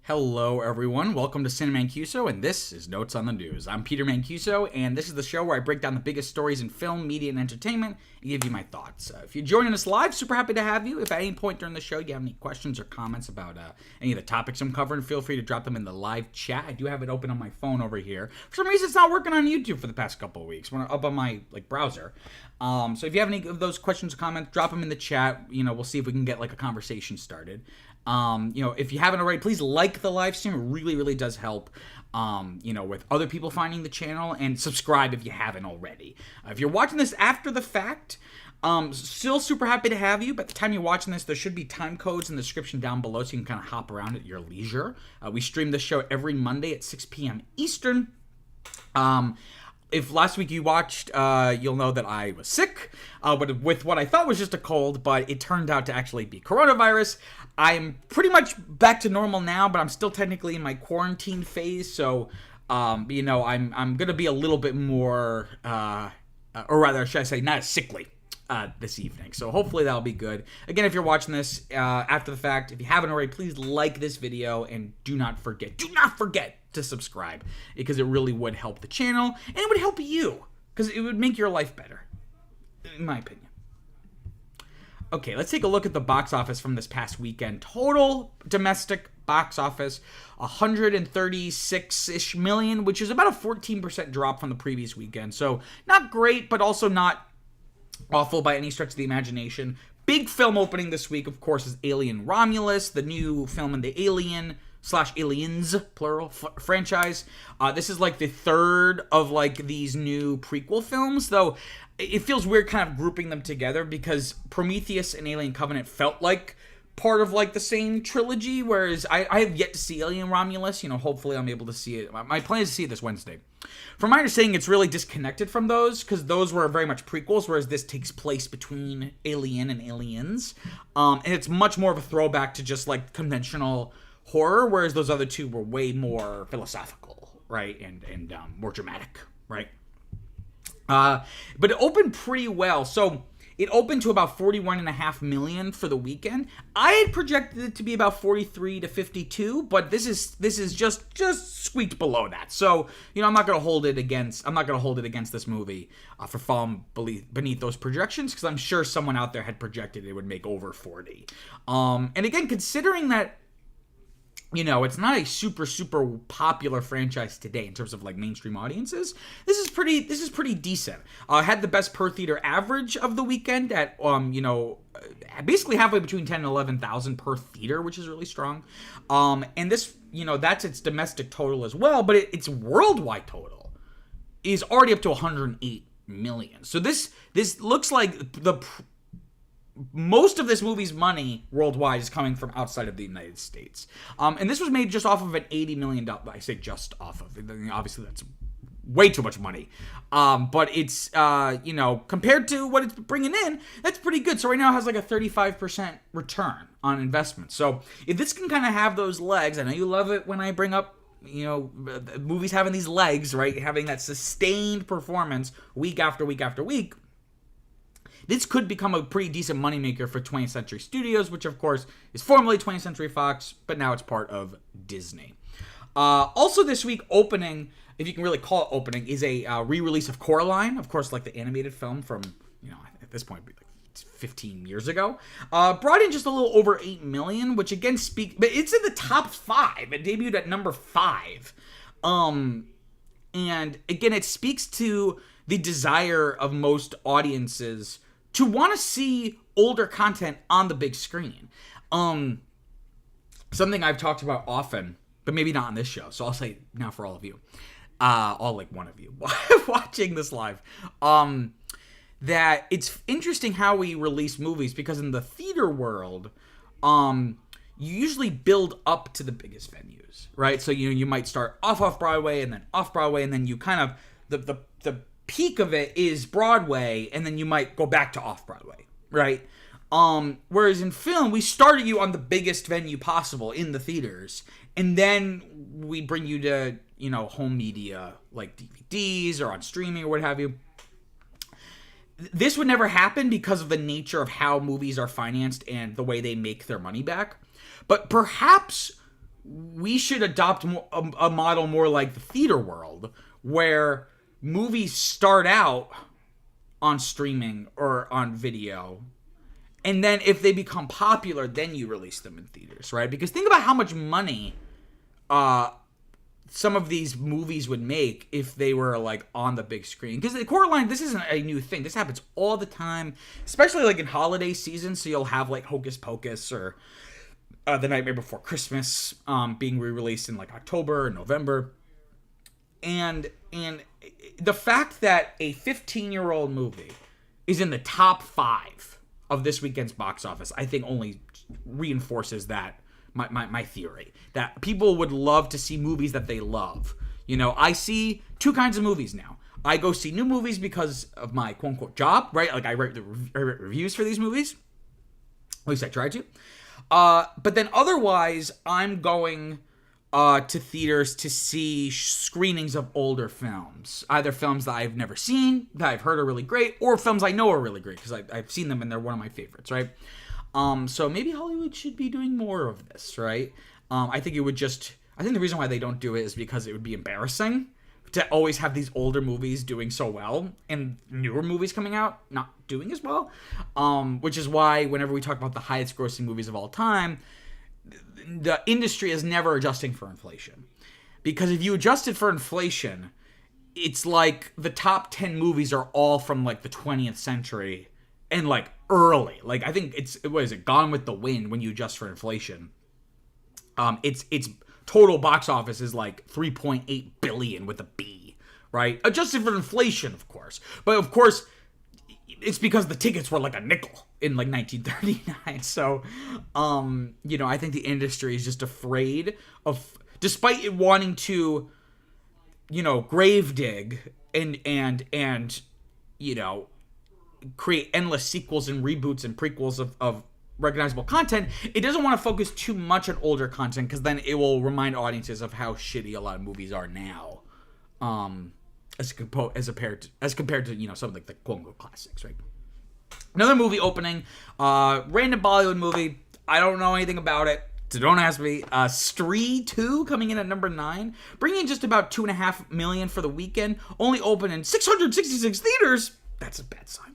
Hello, everyone. Welcome to Cinema Mancuso, and this is Notes on the News. I'm Peter Mancuso, and this is the show where I break down the biggest stories in film, media, and entertainment and give you my thoughts. If you're joining us live, super happy to have you. If at any point during the show you have any questions or comments about any of the topics I'm covering, feel free to drop them in the live chat. I do have it open on my phone over here. For some reason, it's not working on YouTube for the past couple of weeks. When I'm up on my browser. So if you have any of those questions or comments, drop them in the chat. We'll see if we can get a conversation started. If you haven't already, please like the live stream. It really, really does help, with other people finding the channel, and subscribe if you haven't already. If you're watching this after the fact, still super happy to have you. By the time you're watching this, there should be time codes in the description down below so you can kind of hop around at your leisure. We stream this show every Monday at 6 p.m. Eastern. If last week you watched, you'll know that I was sick, but with what I thought was just a cold, but it turned out to actually be coronavirus. I'm pretty much back to normal now, but I'm still technically in my quarantine phase, so, I'm going to be a little bit more, or rather, should I say, not as sickly this evening. So hopefully that'll be good. Again, if you're watching this after the fact, if you haven't already, please like this video, and do not forget to subscribe, because it really would help the channel, and it would help you, because it would make your life better, in my opinion. Okay, let's take a look at the box office from this past weekend. Total domestic box office, 136-ish million, which is about a 14% drop from the previous weekend. So not great, but also not awful by any stretch of the imagination. Big film opening this week, of course, is Alien Romulus, the new film in the Alien/Aliens, plural, franchise. This is the third of these new prequel films, though it feels weird kind of grouping them together because Prometheus and Alien Covenant felt like part of the same trilogy, whereas I have yet to see Alien Romulus. Hopefully I'm able to see it. My plan is to see it this Wednesday. From my understanding, it's really disconnected from those, because those were very much prequels, whereas this takes place between Alien and Aliens. And it's much more of a throwback to just conventional horror, whereas those other two were way more philosophical, right, and more dramatic, right? But it opened pretty well. So it opened to about 41.5 million for the weekend. I had projected it to be about 43 to 52, but this is just squeaked below that. So I'm not gonna hold it against this movie for falling beneath those projections, because I'm sure someone out there had projected it would make over 40. And again, considering that it's not a super popular franchise today in terms of mainstream audiences, this is pretty decent. Had the best per theater average of the weekend at basically halfway between 10 and 11,000 per theater, which is really strong. And this that's its domestic total as well, but its worldwide total is already up to 108 million. So this looks like most of this movie's money worldwide is coming from outside of the United States. And this was made just off of an $80 million, I say just off of, obviously that's way too much money. But it's, compared to what it's bringing in, that's pretty good. So right now it has a 35% return on investment. So if this can kind of have those legs, I know you love it when I bring up, movies having these legs, right? Having that sustained performance week after week after week. This could become a pretty decent moneymaker for 20th Century Studios, which, of course, is formerly 20th Century Fox, but now it's part of Disney. Also this week, opening, if you can really call it opening, is a re-release of Coraline, of course, the animated film from, at this point, 15 years ago. Brought in just a little over 8 million, which again but it's in the top 5. It debuted at number 5. And again, it speaks to the desire of most audiences to want to see older content on the big screen. Something I've talked about often, but maybe not on this show, so I'll say now for all of you, all one of you watching this live, that it's interesting how we release movies, because in the theater world, you usually build up to the biggest venues, right? So you might start off Broadway, and then off Broadway, and then you kind of the peak of it is Broadway, and then you might go back to off-Broadway, right? Whereas in film, we started you on the biggest venue possible in the theaters, and then we bring you to, home media like DVDs or on streaming or what have you. This would never happen because of the nature of how movies are financed and the way they make their money back. But perhaps we should adopt a model more like the theater world, where movies start out on streaming or on video, and then if they become popular, then you release them in theaters, right? Because think about how much money some of these movies would make if they were like on the big screen. Because the Coraline, this isn't a new thing. This happens all the time, especially like in holiday season. So you'll have like Hocus Pocus or The Nightmare Before Christmas being re-released in like October or November. And the fact that a 15-year-old movie is in the top 5 of this weekend's box office, I think only reinforces that my theory, that people would love to see movies that they love. You know, I see 2 kinds of movies now. I go see new movies because of my quote-unquote job, right? Like I write reviews for these movies. At least I try to. But then otherwise, I'm going to theaters to see screenings of older films. Either films that I've never seen, that I've heard are really great, or films I know are really great because I've seen them and they're one of my favorites, right? So maybe Hollywood should be doing more of this, right? I think the reason why they don't do it is because it would be embarrassing to always have these older movies doing so well and newer movies coming out not doing as well. Which is why whenever we talk about the highest grossing movies of all time, the industry is never adjusting for inflation. Because if you adjusted for inflation, it's like the top 10 movies are all from like the 20th century and like early. Like I think Gone with the Wind when you adjust for inflation. Its total box office is like 3.8 billion with a B, right? Adjusted for inflation, of course. But of course, it's because the tickets were like a nickel in like 1939. So, I think the industry is just afraid of, despite it wanting to, grave dig and create endless sequels and reboots and prequels of recognizable content, it doesn't want to focus too much on older content because then it will remind audiences of how shitty a lot of movies are now, as compared to some of the quote-unquote classics, right? Another movie opening, random Bollywood movie. I don't know anything about it, so don't ask me. Stree 2 coming in at number 9, bringing in just about $2.5 million for the weekend. Only open in 666 theaters. That's a bad sign.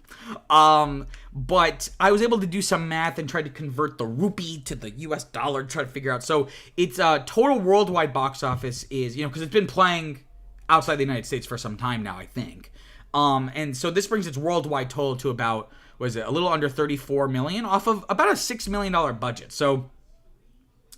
But I was able to do some math and try to convert the rupee to the US dollar, try to figure out. So its total worldwide box office is, because it's been playing outside the United States for some time now, I think. And so this brings its worldwide total to about, a little under 34 million off of about a $6 million budget. So,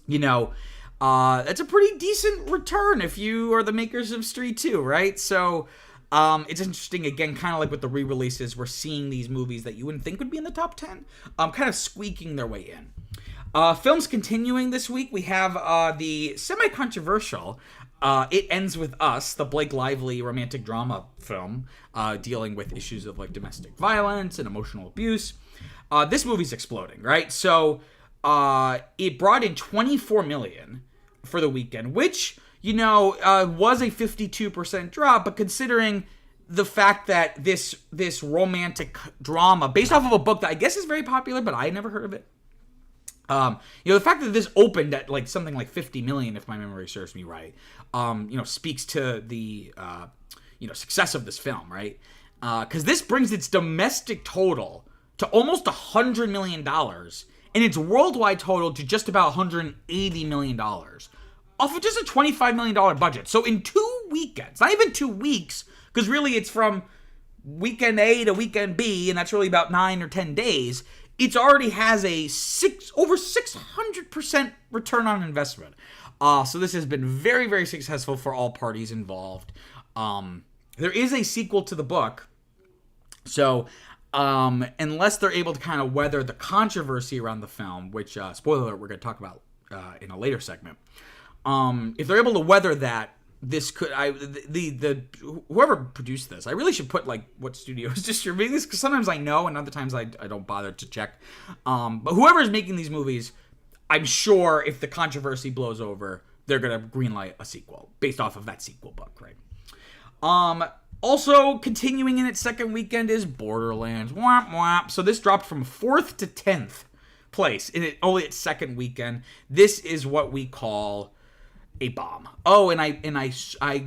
that's a pretty decent return if you are the makers of Stree 2, right? So, it's interesting, again, kind of like with the re-releases, we're seeing these movies that you wouldn't think would be in the top 10, kind of squeaking their way in. Films continuing this week, we have the semi-controversial It Ends With Us, the Blake Lively romantic drama film, dealing with issues of like domestic violence and emotional abuse. This movie's exploding, right? So it brought in $24 million for the weekend, which was a 52% drop, but considering the fact that this romantic drama, based off of a book that I guess is very popular, but I never heard of it. The fact that this opened at like something like 50 million, if my memory serves me right, speaks to the, success of this film, right? Because this brings its domestic total to almost $100 million and its worldwide total to just about $180 million. Off of just a $25 million budget. So in 2 weekends, not even 2 weeks, because really it's from weekend A to weekend B, and that's really about 9 or 10 days, it already has a over 600% return on investment. So this has been very, very successful for all parties involved. There is a sequel to the book, so unless they're able to kind of weather the controversy around the film, which, spoiler alert, we're going to talk about in a later segment. If they're able to weather that, this could, whoever produced this, I really should put like what studio is distributing this, because sometimes I know and other times I don't bother to check. But whoever is making these movies, I'm sure if the controversy blows over, they're gonna greenlight a sequel based off of that sequel book, right? Also continuing in its second weekend is Borderlands. Womp womp. So this dropped from 4th to 10th place in only its second weekend. This is what we call a bomb. Oh, and I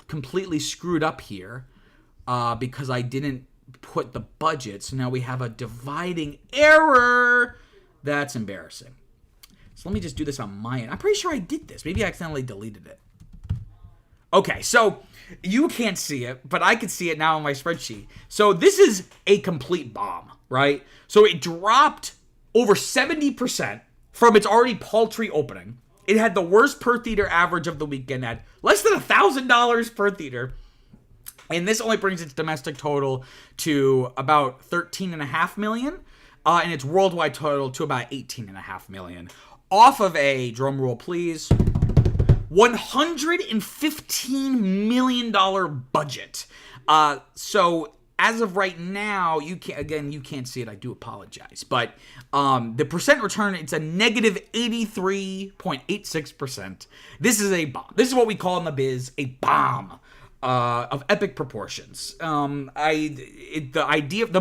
completely screwed up here because I didn't put the budget. So now we have a dividing error. That's embarrassing. So let me just do this on my end. I'm pretty sure I did this. Maybe I accidentally deleted it. Okay, so you can't see it, but I can see it now on my spreadsheet. So this is a complete bomb, right? So it dropped over 70% from its already paltry opening. It had the worst per theater average of the weekend at less than $1,000 per theater. And this only brings its domestic total to about $13.5 million, and its worldwide total to about $18.5 million. Off of a, drum roll please, $115 million budget. So as of right now, you can't see it. I do apologize, but the percent return, it's a negative 83.86%. This is a bomb. This is what we call in the biz a bomb of epic proportions. The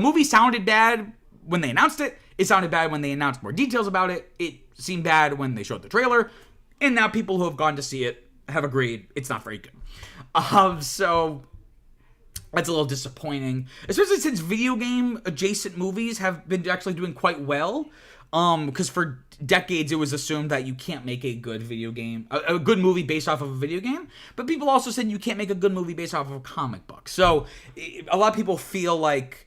movie sounded bad when they announced it. It sounded bad when they announced more details about it. It seemed bad when they showed the trailer. And now people who have gone to see it have agreed it's not very good. So that's a little disappointing, especially since video game adjacent movies have been actually doing quite well. Because for decades it was assumed that you can't make a good video game, a good movie based off of a video game. But people also said you can't make a good movie based off of a comic book. So a lot of people feel like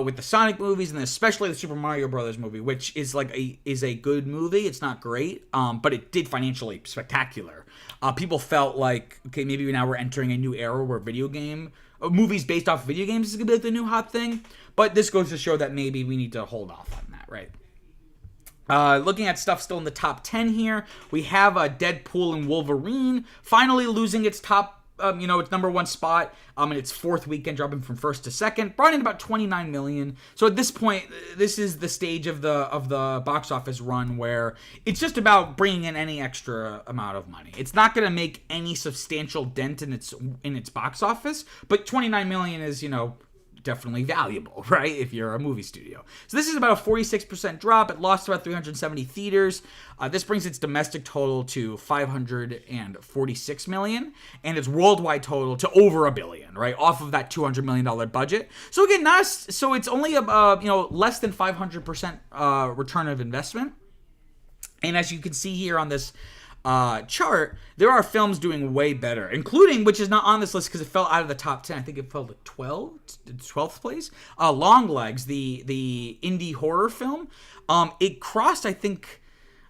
with the Sonic movies and especially the Super Mario Brothers movie, which is a good movie. It's not great, but it did financially spectacular. People felt like, okay, maybe now we're entering a new era where movies based off video games is gonna be like the new hot thing. But this goes to show that maybe we need to hold off on that, right? Looking at stuff still in the top 10 here, we have Deadpool and Wolverine finally losing its top. Its number one spot in its fourth weekend, dropping from first to second, brought in about $29 million. So at this point, this is the stage of the box office run where it's just about bringing in any extra amount of money. It's not going to make any substantial dent in its box office, but $29 million is definitely valuable, right, if you're a movie studio. So this is about a 46% drop. It lost about 370 theaters. This brings its domestic total to $546 million, and its worldwide total to over $1 billion, right, off of that $200 million budget. So again, so it's only less than 500% return of investment. And as you can see here on this chart, there are films doing way better, including, which is not on this list because it fell out of the top 10. I think it fell to 12th place. Longlegs, the indie horror film, it crossed, I think,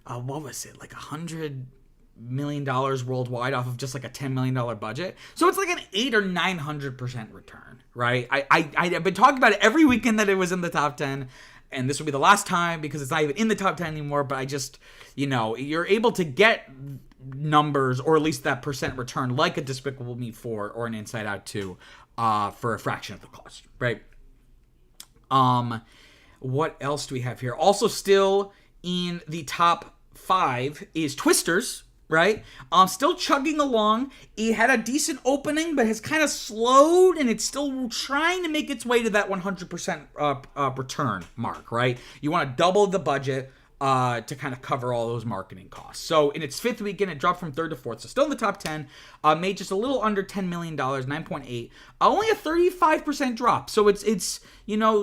what was it, like $100 million worldwide off of just like a $10 million budget. So it's like an 800 or 900% return, right? I've been talking about it every weekend that it was in the top 10. And this will be the last time because it's not even in the top 10 anymore. But I just, you're able to get numbers, or at least that percent return, like a Despicable Me 4 or an Inside Out 2 for a fraction of the cost, right? What else do we have here? Also still in the top 5 is Twisters, right? Still chugging along. It had a decent opening, but has kind of slowed, and it's still trying to make its way to that 100% return mark, right? You want to double the budget to kind of cover all those marketing costs. So in its 5th weekend, it dropped from 3rd to 4th, so still in the top 10, made just a little under $10 million, 9.8, only a 35% drop. So it's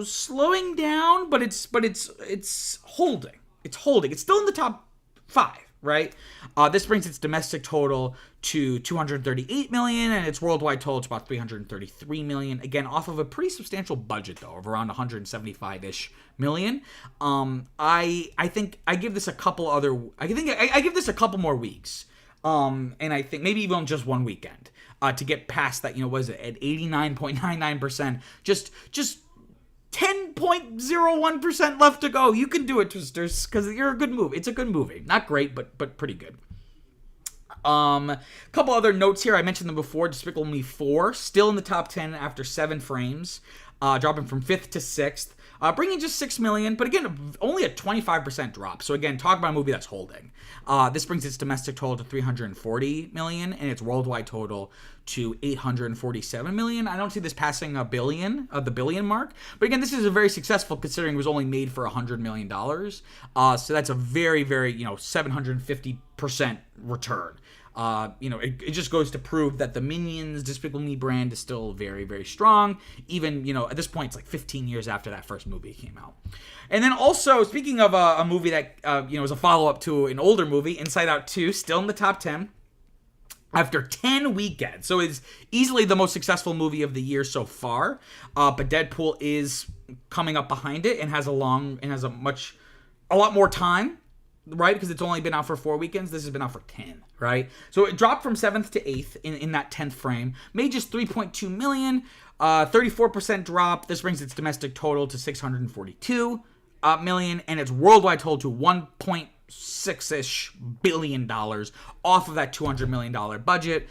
slowing down, but it's holding. It's holding. It's still in the top 5. Right? This brings its domestic total to $238 million, and its worldwide total to about $333 million. Again, off of a pretty substantial budget, though, of around $175-ish million. I think I give this a couple more weeks. And I think maybe even just one weekend to get past that. Was it at 89.99%? Just 10.01% left to go. You can do it, Twisters, because you're a good movie. It's a good movie. Not great, but pretty good. Couple other notes here. I mentioned them before. Despicable Me 4, still in the top 10 after 7 frames, dropping from 5th to 6th. Bringing just $6 million, but again, only a 25% drop. So again, talk about a movie that's holding. This brings its domestic total to $340 million, and its worldwide total to $847 million. I don't see this passing the billion mark. But again, this is a very successful, considering it was only made for $100 million. So that's a very, very, 750% return. It just goes to prove that the Minions Despicable Me brand is still very, very strong. Even, at this point, it's like 15 years after that first movie came out. And then also, speaking of a movie that, is a follow-up to an older movie, Inside Out 2, still in the top 10. After 10 weekends. So it's easily the most successful movie of the year so far. But Deadpool is coming up behind it and has a lot more time, right? Because it's only been out for 4 weekends. This has been out for 10, right? So it dropped from 7th to 8th in that 10th frame. Made just $3.2 million, 34% drop. This brings its domestic total to $642 million, and its worldwide total to $1.6-ish billion off of that $200 million budget.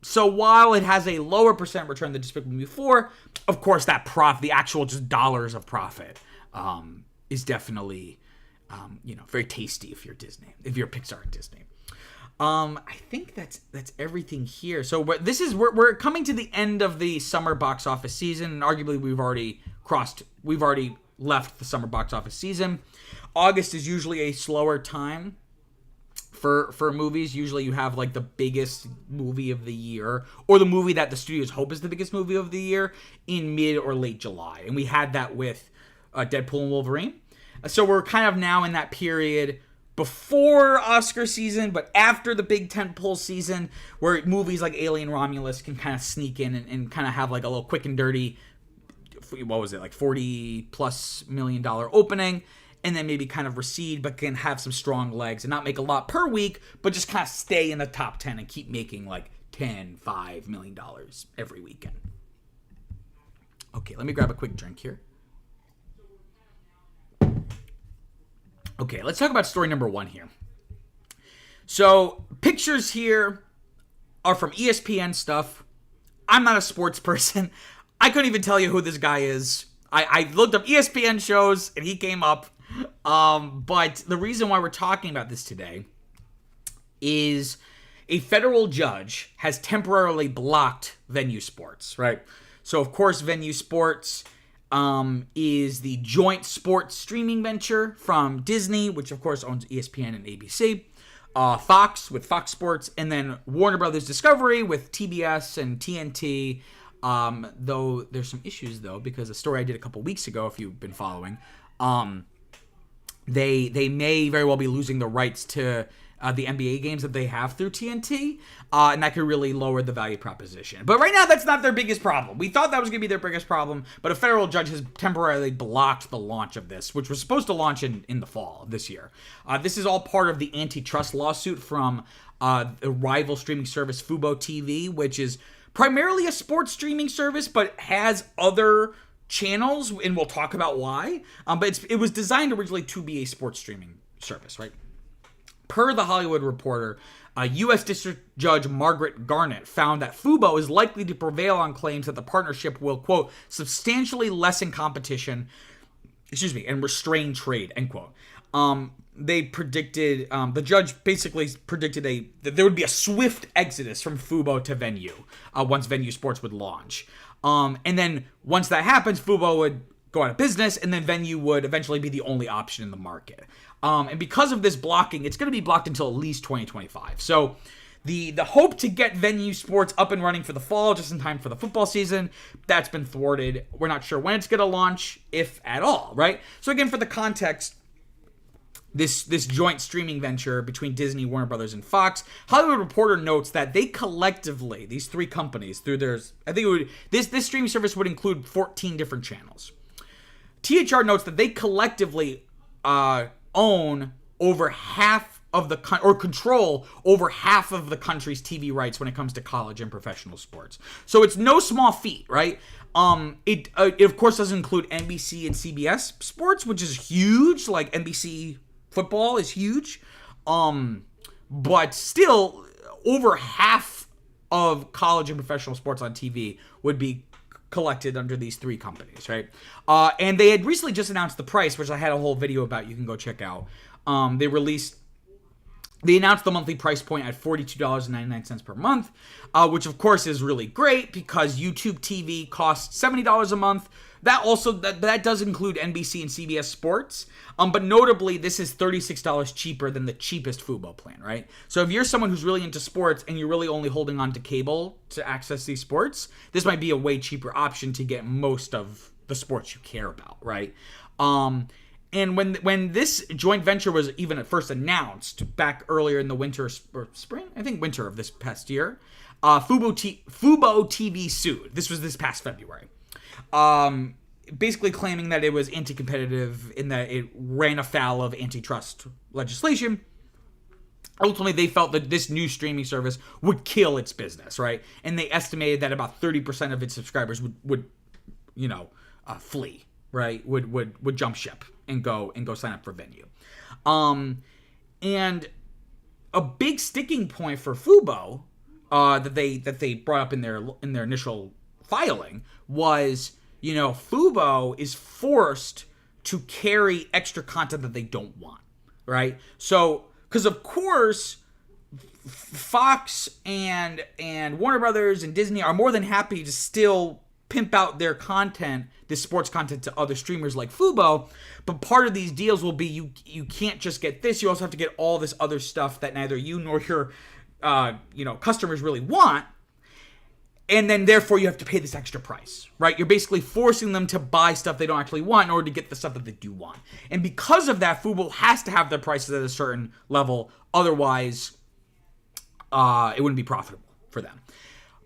So while it has a lower percent return than Despicable Me 4, of course that the actual just dollars of profit, is definitely, very tasty if you're Disney, if you're Pixar and Disney. I think that's everything here. So we're coming to the end of the summer box office season, and arguably we've already left the summer box office season. August is usually a slower time for movies. Usually you have like the biggest movie of the year, or the movie that the studios hope is the biggest movie of the year, in mid or late July. And we had that with Deadpool and Wolverine. So we're kind of now in that period before Oscar season, but after the big tentpole season, where movies like Alien Romulus can kind of sneak in and kind of have like a little quick and dirty, what was it, like $40+ million opening, and then maybe kind of recede, but can have some strong legs and not make a lot per week, but just kind of stay in the top 10 and keep making like $5 million every weekend. Okay, let me grab a quick drink here. Okay, let's talk about story number 1 here. So, pictures here are from ESPN stuff. I'm not a sports person. I couldn't even tell you who this guy is. I looked up ESPN shows, and he came up. But the reason why we're talking about this today is a federal judge has temporarily blocked Venu Sports, right? So, of course, Venu Sports is the joint sports streaming venture from Disney, which, of course, owns ESPN and ABC, Fox with Fox Sports, and then Warner Brothers Discovery with TBS and TNT. Though there's some issues, though, because a story I did a couple weeks ago, if you've been following, they may very well be losing the rights to the NBA games that they have through TNT, and that could really lower the value proposition. But right now, that's not their biggest problem. We thought that was going to be their biggest problem, but a federal judge has temporarily blocked the launch of this, which was supposed to launch in the fall of this year. This is all part of the antitrust lawsuit from the rival streaming service FuboTV, which is primarily a sports streaming service, but has other channels, and we'll talk about why. But it was designed originally to be a sports streaming service, right? Per The Hollywood Reporter, U.S. District Judge Margaret Garnett found that Fubo is likely to prevail on claims that the partnership will, quote, substantially lessen competition, and restrain trade, end quote. They predicted, the judge basically predicted that there would be a swift exodus from Fubo to Venu once Venu Sports would launch. And then once that happens, Fubo would go out of business, and then Venu would eventually be the only option in the market. And because of this blocking, it's going to be blocked until at least 2025. So the hope to get Venu Sports up and running for the fall, just in time for the football season, that's been thwarted. We're not sure when it's going to launch, if at all, right? So again, for the context, this joint streaming venture between Disney, Warner Brothers, and Fox, Hollywood Reporter notes that they collectively, these three companies, through theirs, this streaming service would include 14 different channels. THR notes that they collectively own over half of the or control over half of the country's TV rights when it comes to college and professional sports. So it's no small feat, right? It of course doesn't include NBC and CBS sports, which is huge. Like NBC football is huge, but still over half of college and professional sports on TV would be collected under these three companies, right? And they had recently just announced the price, which I had a whole video about. You can go check out. They announced the monthly price point at $42.99 per month, which of course is really great because YouTube TV costs $70 a month That does include NBC and CBS Sports. But notably, this is $36 cheaper than the cheapest Fubo plan, right? So if you're someone who's really into sports and you're really only holding on to cable to access these sports, this might be a way cheaper option to get most of the sports you care about, right? And when this joint venture was even at first announced back earlier in the winter or spring, I think winter of this past year, Fubo TV sued. This was this past February. Basically claiming that it was anti-competitive in that it ran afoul of antitrust legislation. Ultimately, they felt that this new streaming service would kill its business, right? And they estimated that about 30% of its subscribers would flee, right? Would jump ship and go sign up for Venu. And a big sticking point for Fubo that they brought up in their initial filing was, Fubo is forced to carry extra content that they don't want, right? So, because of course, Fox and Warner Brothers and Disney are more than happy to still pimp out their content, this sports content, to other streamers like Fubo, but part of these deals will be you can't just get this, you also have to get all this other stuff that neither you nor your customers really want. And then, therefore, you have to pay this extra price, right? You're basically forcing them to buy stuff they don't actually want in order to get the stuff that they do want. And because of that, Fubo has to have their prices at a certain level. Otherwise, it wouldn't be profitable for them.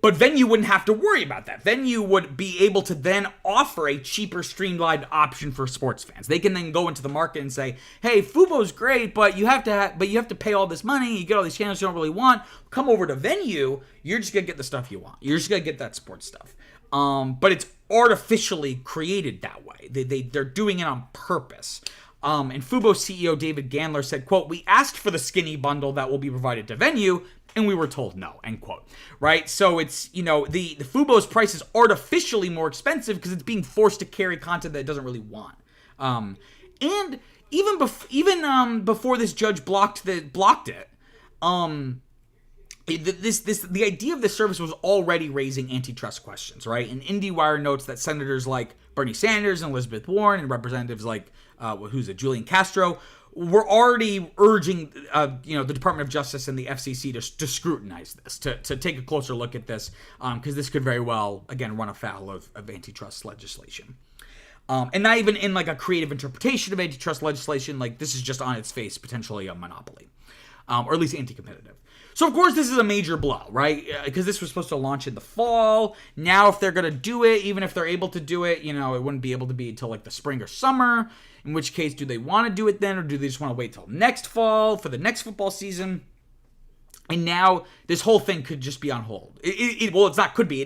But Venu wouldn't have to worry about that. Venu would be able to then offer a cheaper, streamlined option for sports fans. They can then go into the market and say, "Hey, Fubo's great, but you have to pay all this money. You get all these channels you don't really want. Come over to Venu. You're just gonna get the stuff you want. You're just gonna get that sports stuff." But it's artificially created that way. They're doing it on purpose. And Fubo CEO David Gandler said, quote, "We asked for the skinny bundle that will be provided to Venu, and we were told no," end quote. Right? So it's, the Fubo's price is artificially more expensive because it's being forced to carry content that it doesn't really want. And even before this judge blocked it, the idea of this service was already raising antitrust questions, right? And IndieWire notes that senators like Bernie Sanders and Elizabeth Warren and representatives like Julian Castro were already urging the Department of Justice and the FCC to scrutinize this, to take a closer look at this, because this could very well, again, run afoul of antitrust legislation. And not even in like a creative interpretation of antitrust legislation, like this is just on its face potentially a monopoly, or at least anti-competitive. So, of course, this is a major blow, right? Because this was supposed to launch in the fall. Now, if they're going to do it, even if they're able to do it, it wouldn't be able to be until like the spring or summer. In which case, do they want to do it then, or do they just want to wait till next fall for the next football season? And now this whole thing could just be on hold. It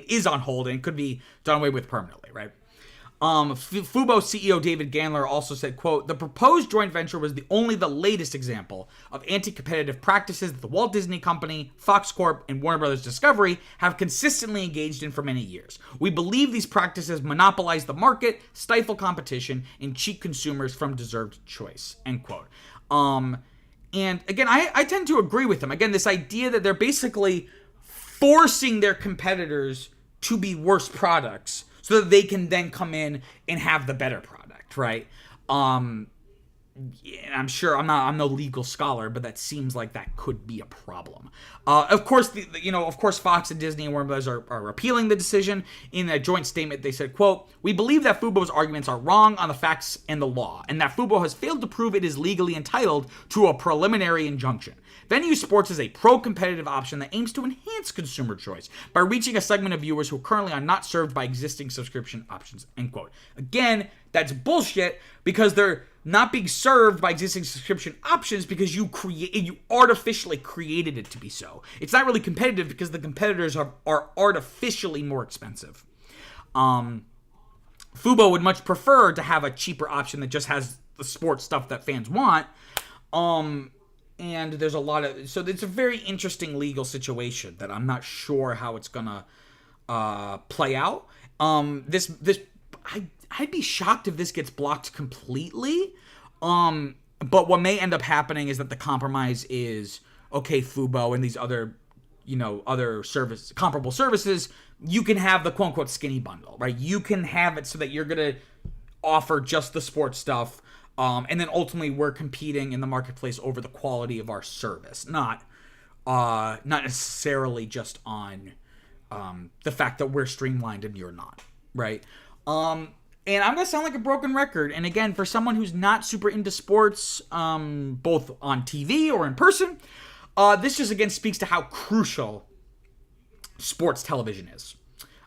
is on hold, and it could be done away with permanently, right? Fubo CEO David Gandler also said, quote, "The proposed joint venture was only the latest example of anti-competitive practices that the Walt Disney Company, Fox Corp, and Warner Brothers Discovery have consistently engaged in for many years. We believe these practices monopolize the market, stifle competition, and cheat consumers from deserved choice," end quote. And again, I tend to agree with him. Again, this idea that they're basically forcing their competitors to be worse products so that they can then come in and have the better product, right? I'm sure I'm no legal scholar, but that seems like that could be a problem. Of course, Fox and Disney and Warner Bros. are appealing the decision. In a joint statement, they said, quote, "We believe that Fubo's arguments are wrong on the facts and the law, and that Fubo has failed to prove it is legally entitled to a preliminary injunction. Venu Sports is a pro-competitive option that aims to enhance consumer choice by reaching a segment of viewers who currently are not served by existing subscription options," end quote. Again, that's bullshit, because they're not being served by existing subscription options because you artificially created it to be so. It's not really competitive because the competitors are artificially more expensive. Fubo would much prefer to have a cheaper option that just has the sports stuff that fans want. And there's so it's a very interesting legal situation that I'm not sure how it's gonna play out. I'd be shocked if this gets blocked completely. But what may end up happening is that the compromise is, okay, Fubo and these other, other comparable services you can have the quote-unquote skinny bundle, right? You can have it so that you're going to offer just the sports stuff, and then ultimately we're competing in the marketplace over the quality of our service, not necessarily just on the fact that we're streamlined and you're not, right? And I'm going to sound like a broken record. And again, for someone who's not super into sports, both on TV or in person, this just again speaks to how crucial sports television is.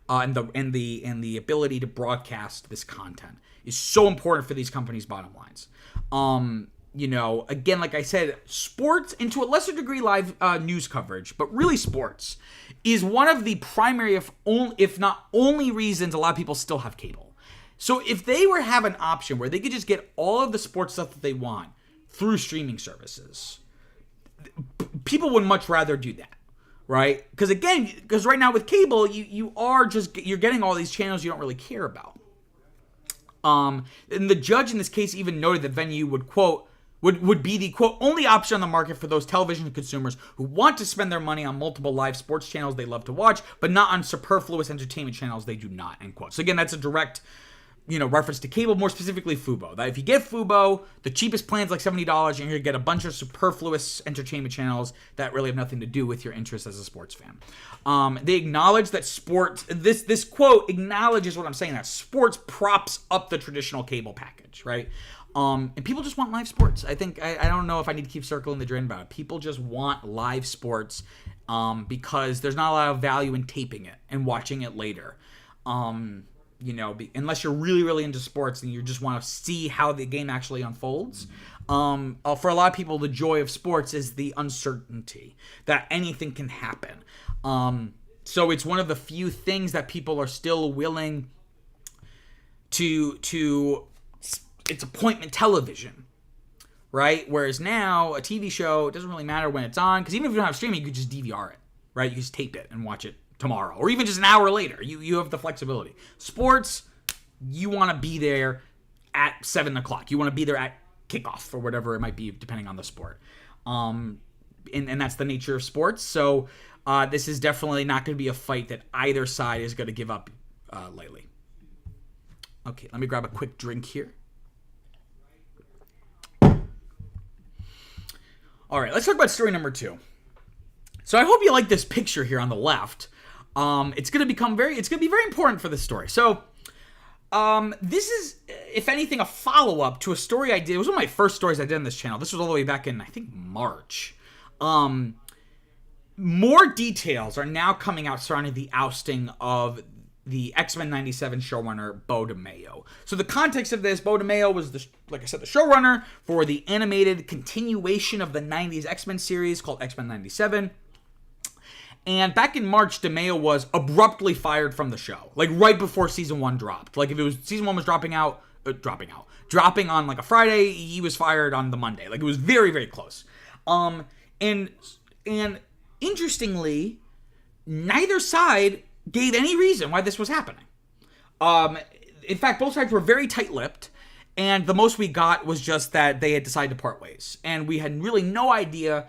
And the ability to broadcast this content is so important for these companies' bottom lines. Again, like I said, sports, and to a lesser degree live news coverage, but really sports, is one of the primary, if not only reasons a lot of people still have cable. So if they were have an option where they could just get all of the sports stuff that they want through streaming services, people would much rather do that, right? Because right now with cable, you're getting all these channels you don't really care about. And the judge in this case even noted that Venu would be the quote only option on the market for those television consumers who want to spend their money on multiple live sports channels they love to watch, but not on superfluous entertainment channels they do not, end quote. So again, that's a direct reference to cable, more specifically Fubo. That if you get Fubo, the cheapest plan's like $70, and you're going to get a bunch of superfluous entertainment channels that really have nothing to do with your interest as a sports fan. They acknowledge that sports, this quote acknowledges what I'm saying, that sports props up the traditional cable package, right? And people just want live sports. I think, I don't know if I need to keep circling the drain about it. People just want live sports because there's not a lot of value in taping it and watching it later. Unless you're really, really into sports and you just want to see how the game actually unfolds. For a lot of people, the joy of sports is the uncertainty that anything can happen. So it's one of the few things that people are still willing to it's appointment television, right? Whereas now, a TV show, it doesn't really matter when it's on, because even if you don't have streaming, you could just DVR it, right? You just tape it and watch it tomorrow, or even just an hour later. You have the flexibility. Sports, you want to be there at 7 o'clock. You want to be there at kickoff, or whatever it might be, depending on the sport. And that's the nature of sports. So this is definitely not going to be a fight that either side is going to give up lightly. Okay, let me grab a quick drink here. All right, let's talk about story number 2. So I hope you like this picture here on the left. It's going to be very important for this story. So this is, if anything, a follow-up to a story I did. It was one of my first stories I did on this channel. This was all the way back in, I think, March. More details are now coming out surrounding the ousting of the X-Men 97 showrunner, Beau DeMayo. So the context of this, Beau DeMayo was, like I said, the showrunner for the animated continuation of the 90s X-Men series called X-Men 97. And back in March, DeMayo was abruptly fired from the show, like right before season 1 dropped. Like if it was season 1 was dropping on like a Friday, he was fired on the Monday. Like it was very, very close. And interestingly, neither side gave any reason why this was happening. In fact, both sides were very tight-lipped, and the most we got was just that they had decided to part ways, and we had really no idea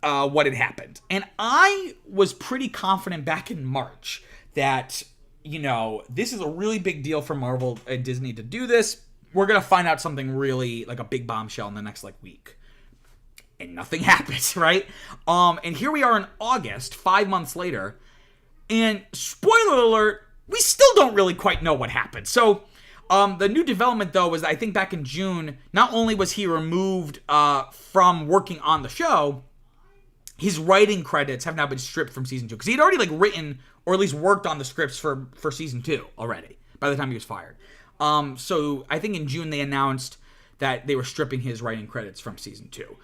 what had happened. And I was pretty confident back in March that, this is a really big deal for Marvel and Disney to do this. We're going to find out something really, like a big bombshell in the next, week. And nothing happens, right? And here we are in August, 5 months later, and spoiler alert, we still don't really quite know what happened. So, the new development, though, was I think back in June, not only was he removed from working on the show, his writing credits have now been stripped from season 2. Because he had already, written, or at least worked on the scripts for season 2 already, by the time he was fired. So, I think in June they announced that they were stripping his writing credits from season 2.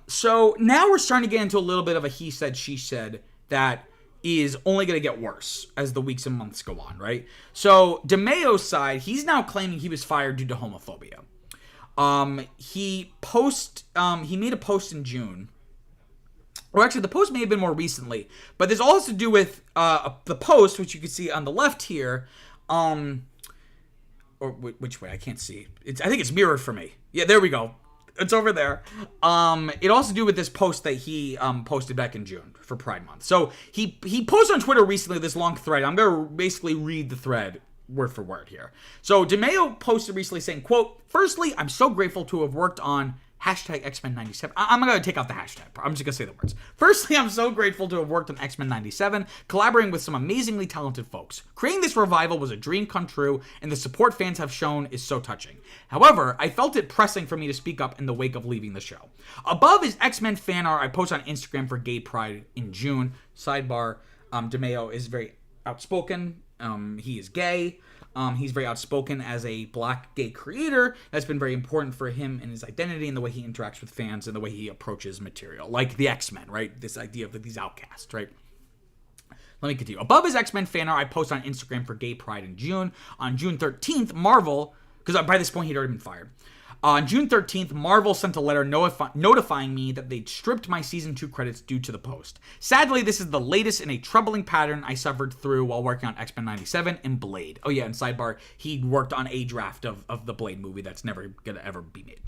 So, now we're starting to get into a little bit of a he said, she said that is only going to get worse as the weeks and months go on, right? So, DeMayo's side, he's now claiming he was fired due to homophobia. He made a post in June. Or actually, the post may have been more recently. But this all has to do with the post, which you can see on the left here. Or which way? I can't see. I think it's mirrored for me. Yeah, there we go. It's over there. It also to do with this post that he posted back in June for Pride Month. So he posted on Twitter recently this long thread. I'm going to basically read the thread word for word here. So DeMeo posted recently saying, quote, "Firstly, I'm so grateful to have worked on hashtag X-Men 97. I'm going to take out the hashtag part. I'm just going to say the words. Firstly, I'm so grateful to have worked on X-Men 97, collaborating with some amazingly talented folks. Creating this revival was a dream come true, and the support fans have shown is so touching. However, I felt it pressing for me to speak up in the wake of leaving the show. Above is X-Men fan art I posted on Instagram for Gay Pride in June. Sidebar, DeMeo is very outspoken. He is gay. He's very outspoken as a black gay creator. That's been very important for him and his identity and the way he interacts with fans and the way he approaches material. Like the X-Men, right? This idea of these outcasts, right? Let me continue. Above is X-Men fan art I posted on Instagram for Gay Pride in June. On June 13th, Marvel, because by this point he'd already been fired. On June 13th, Marvel sent a letter notifying me that they'd stripped my Season 2 credits due to the post. Sadly, this is the latest in a troubling pattern I suffered through while working on X-Men 97 and Blade. Oh yeah, and sidebar, he worked on a draft of the Blade movie that's never gonna ever be made.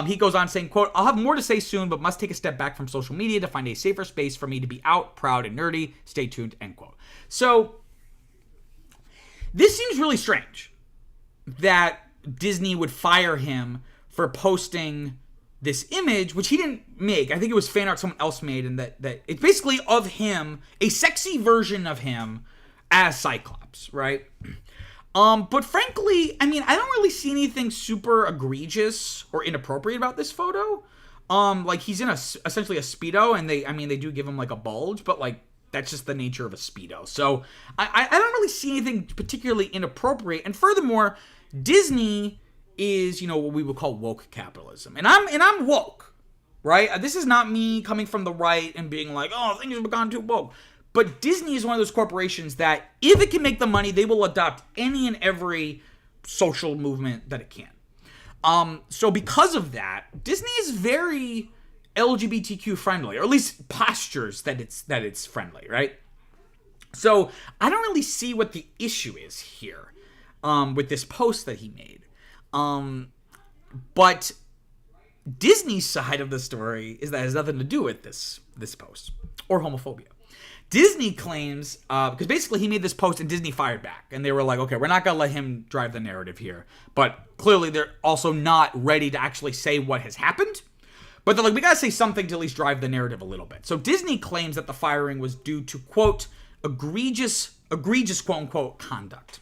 He goes on saying, quote, "I'll have more to say soon, but must take a step back from social media to find a safer space for me to be out, proud, and nerdy. Stay tuned," end quote. So, this seems really strange that Disney would fire him for posting this image, which he didn't make. I think it was fan art someone else made, and that it's basically of him, a sexy version of him as Cyclops, right? But frankly, I mean, I don't really see anything super egregious or inappropriate about this photo. Like he's in essentially a Speedo, and they do give him like a bulge, but like that's just the nature of a Speedo. So I don't really see anything particularly inappropriate. And furthermore, Disney is, what we would call woke capitalism. And I'm woke, right? This is not me coming from the right and being like, oh, things have gone too woke. But Disney is one of those corporations that if it can make the money, they will adopt any and every social movement that it can. So because of that, Disney is very LGBTQ friendly, or at least postures that it's friendly, right? So I don't really see what the issue is here. With this post that he made. But Disney's side of the story is that it has nothing to do with this post or homophobia. Disney claims, because basically he made this post and Disney fired back. And they were like, okay, we're not going to let him drive the narrative here. But clearly they're also not ready to actually say what has happened. But they're like, we got to say something to at least drive the narrative a little bit. So Disney claims that the firing was due to, quote, egregious, quote unquote, conduct.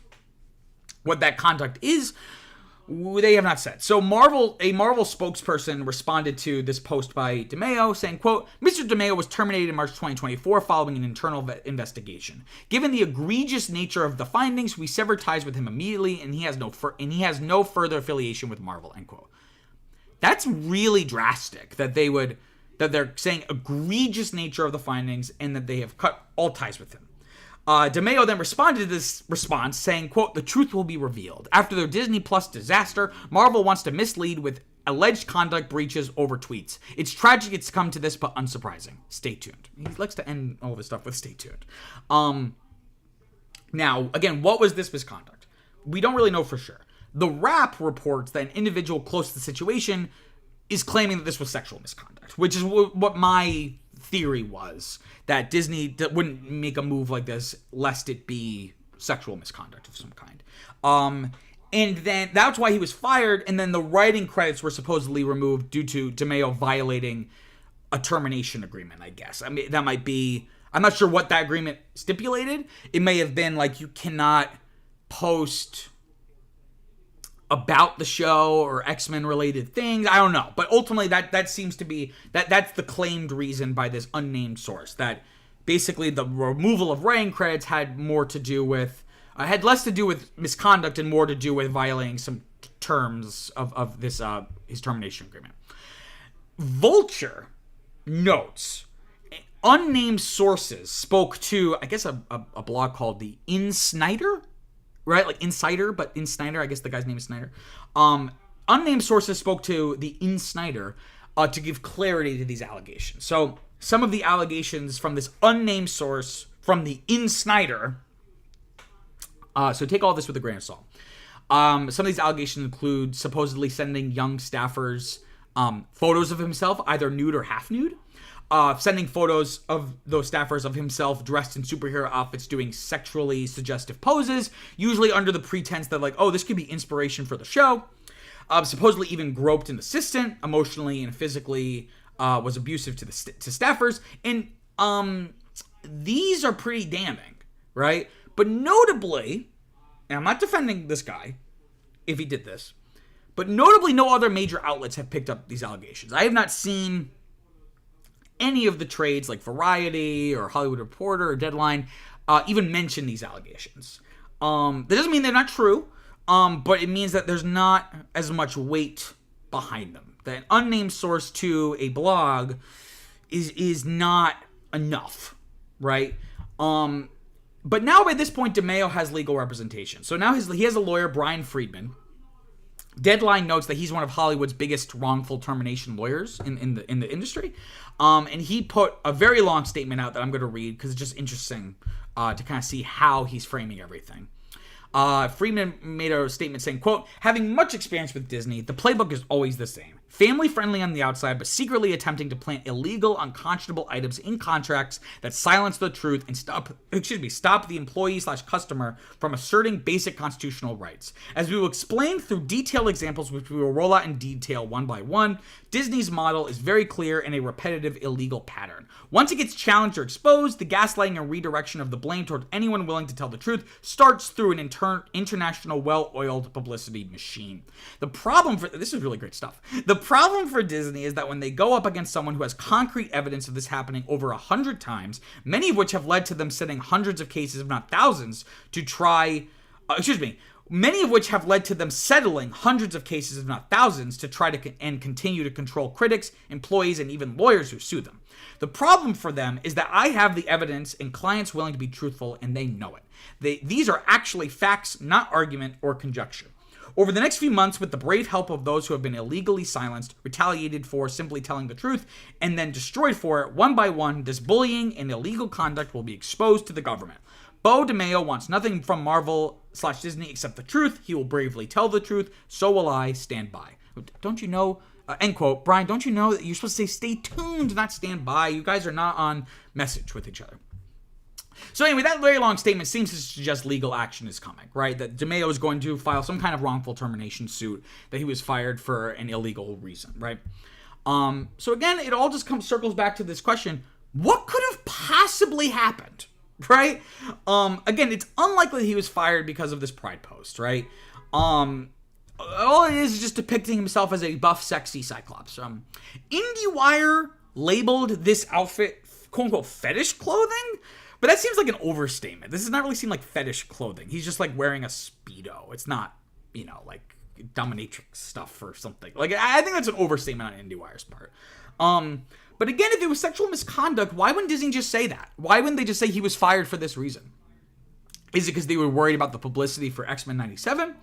What that conduct is, they have not said. So a Marvel spokesperson responded to this post by DeMeo saying, quote, "Mr. DeMeo was terminated in March 2024 following an internal investigation. Given the egregious nature of the findings, we severed ties with him immediately, and he has no further affiliation with Marvel," end quote. That's really drastic that they're saying egregious nature of the findings and that they have cut all ties with him. DeMeo then responded to this response saying, quote, "The truth will be revealed. After their Disney Plus disaster, Marvel wants to mislead with alleged conduct breaches over tweets. It's tragic it's come to this, but unsurprising. Stay tuned." He likes to end all this stuff with stay tuned. Now, again, what was this misconduct? We don't really know for sure. The Wrap reports that an individual close to the situation is claiming that this was sexual misconduct, which is what my theory was, that Disney wouldn't make a move like this lest it be sexual misconduct of some kind. And then that's why he was fired, and then the writing credits were supposedly removed due to DeMeo violating a termination agreement, I guess. I mean, that might be, I'm not sure what that agreement stipulated. It may have been like you cannot post about the show or X-Men related things. I don't know. But ultimately that seems to be, that's the claimed reason by this unnamed source, that basically the removal of writing credits had less to do with misconduct and more to do with violating some terms of this his termination agreement. Vulture notes unnamed sources spoke to, I guess, a blog called the InSnyder, right? Like Insider, but InSnyder. I guess the guy's name is Snyder. Unnamed sources spoke to the InSnyder to give clarity to these allegations. So some of the allegations from this unnamed source from the InSnyder. So take all this with a grain of salt. Some of these allegations include supposedly sending young staffers photos of himself, either nude or half nude. Sending photos of those staffers of himself dressed in superhero outfits doing sexually suggestive poses, usually under the pretense that, like, oh, this could be inspiration for the show. Supposedly even groped an assistant, emotionally and physically was abusive to staffers. And these are pretty damning, right? But notably, and I'm not defending this guy if he did this, but notably no other major outlets have picked up these allegations. I have not seen any of the trades like Variety or Hollywood Reporter or Deadline even mention these allegations. That doesn't mean they're not true, but it means that there's not as much weight behind them. That an unnamed source to a blog is not enough, right? But now by this point, DeMeo has legal representation. So now he has a lawyer, Brian Friedman. Deadline notes that he's one of Hollywood's biggest wrongful termination lawyers in the industry. And he put a very long statement out that I'm going to read because it's just interesting to kind of see how he's framing everything. Friedman made a statement saying, quote, having much experience with Disney, the playbook is always the same. Family-friendly on the outside, but secretly attempting to plant illegal, unconscionable items in contracts that silence the truth and stop the employee/customer from asserting basic constitutional rights. As we will explain through detailed examples, which we will roll out in detail one by one, Disney's model is very clear and a repetitive illegal pattern. Once it gets challenged or exposed, the gaslighting and redirection of the blame toward anyone willing to tell the truth starts through an international well-oiled publicity machine. This is really great stuff. The problem for Disney is that when they go up against someone who has concrete evidence of this happening over 100 times, many of which have led to them sending hundreds of cases, if not thousands, many of which have led to them settling hundreds of cases, if not thousands, to try to and continue to control critics, employees, and even lawyers who sue them. The problem for them is that I have the evidence and clients willing to be truthful, and they know it. These are actually facts, not argument or conjecture. Over the next few months, with the brave help of those who have been illegally silenced, retaliated for simply telling the truth, and then destroyed for it, one by one, this bullying and illegal conduct will be exposed to the government. Bo DeMeo wants nothing from Marvel/Disney except the truth. He will bravely tell the truth. So will I. Stand by. Don't you know, end quote. Brian, don't you know that you're supposed to say stay tuned, not stand by? You guys are not on message with each other. So anyway, that very long statement seems to suggest legal action is coming, right? That DeMeo is going to file some kind of wrongful termination suit, that he was fired for an illegal reason, right? So again, it all just circles back to this question: what could have possibly happened, right? Again, it's unlikely he was fired because of this Pride post, right? All it is just depicting himself as a buff, sexy Cyclops. IndieWire labeled this outfit quote-unquote fetish clothing. But that seems like an overstatement. This does not really seem like fetish clothing. He's just like wearing a Speedo. It's not, like dominatrix stuff or something. Like, I think that's an overstatement on IndieWire's part. But again, if it was sexual misconduct, why wouldn't Disney just say that? Why wouldn't they just say he was fired for this reason? Is it because they were worried about the publicity for X-Men 97?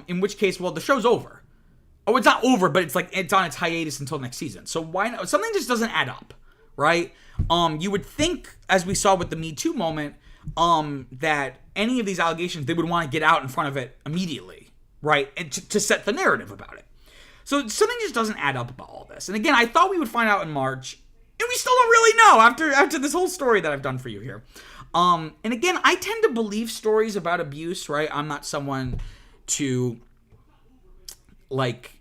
In which case, well, the show's over. Oh, it's not over, but it's on its hiatus until next season. So why not? Something just doesn't add up. Right? You would think, as we saw with the Me Too moment, that any of these allegations, they would want to get out in front of it immediately, right? And to set the narrative about it. So something just doesn't add up about all this. And again, I thought we would find out in March, and we still don't really know after this whole story that I've done for you here. And again, I tend to believe stories about abuse, right? I'm not someone to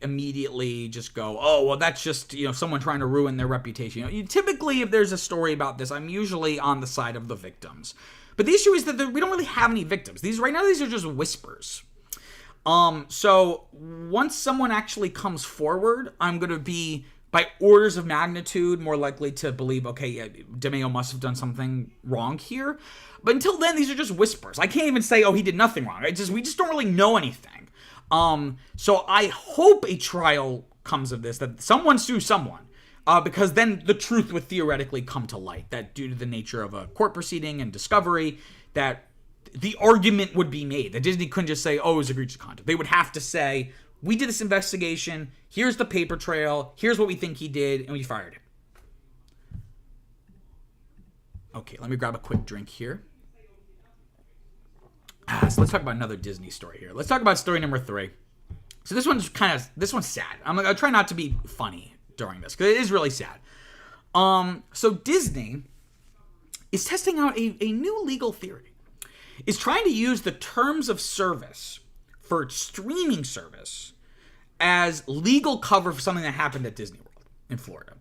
immediately just go, oh, well, that's just, someone trying to ruin their reputation. Typically, if there's a story about this, I'm usually on the side of the victims. But the issue is that we don't really have any victims. These are just whispers. So once someone actually comes forward, I'm going to be, by orders of magnitude, more likely to believe, okay, yeah, DeMeo must have done something wrong here. But until then, these are just whispers. I can't even say, oh, he did nothing wrong. We just don't really know anything. So I hope a trial comes of this, that someone sues someone, because then the truth would theoretically come to light, that due to the nature of a court proceeding and discovery, that the argument would be made, that Disney couldn't just say, oh, it was egregious conduct. They would have to say, we did this investigation, here's the paper trail, here's what we think he did, and we fired him. Okay, let me grab a quick drink here. So let's talk about another Disney story here. Let's talk about story number 3. So this one's sad. I'm gonna try not to be funny during this because it is really sad. So Disney is testing out a new legal theory. Is trying to use the terms of service for streaming service as legal cover for something that happened at Disney World in Florida.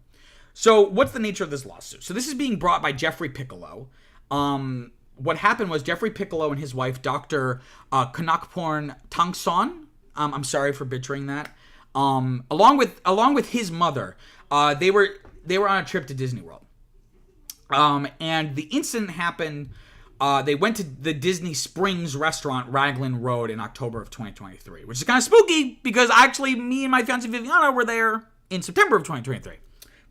So what's the nature of this lawsuit? So this is being brought by Jeffrey Piccolo. What happened was Jeffrey Piccolo and his wife, Dr. Kanakporn Tangson, I'm sorry for butchering that, along with his mother, they were on a trip to Disney World. And the incident happened, they went to the Disney Springs restaurant, Raglan Road, in October of 2023, which is kind of spooky because actually me and my fiancée Viviana were there in September of 2023.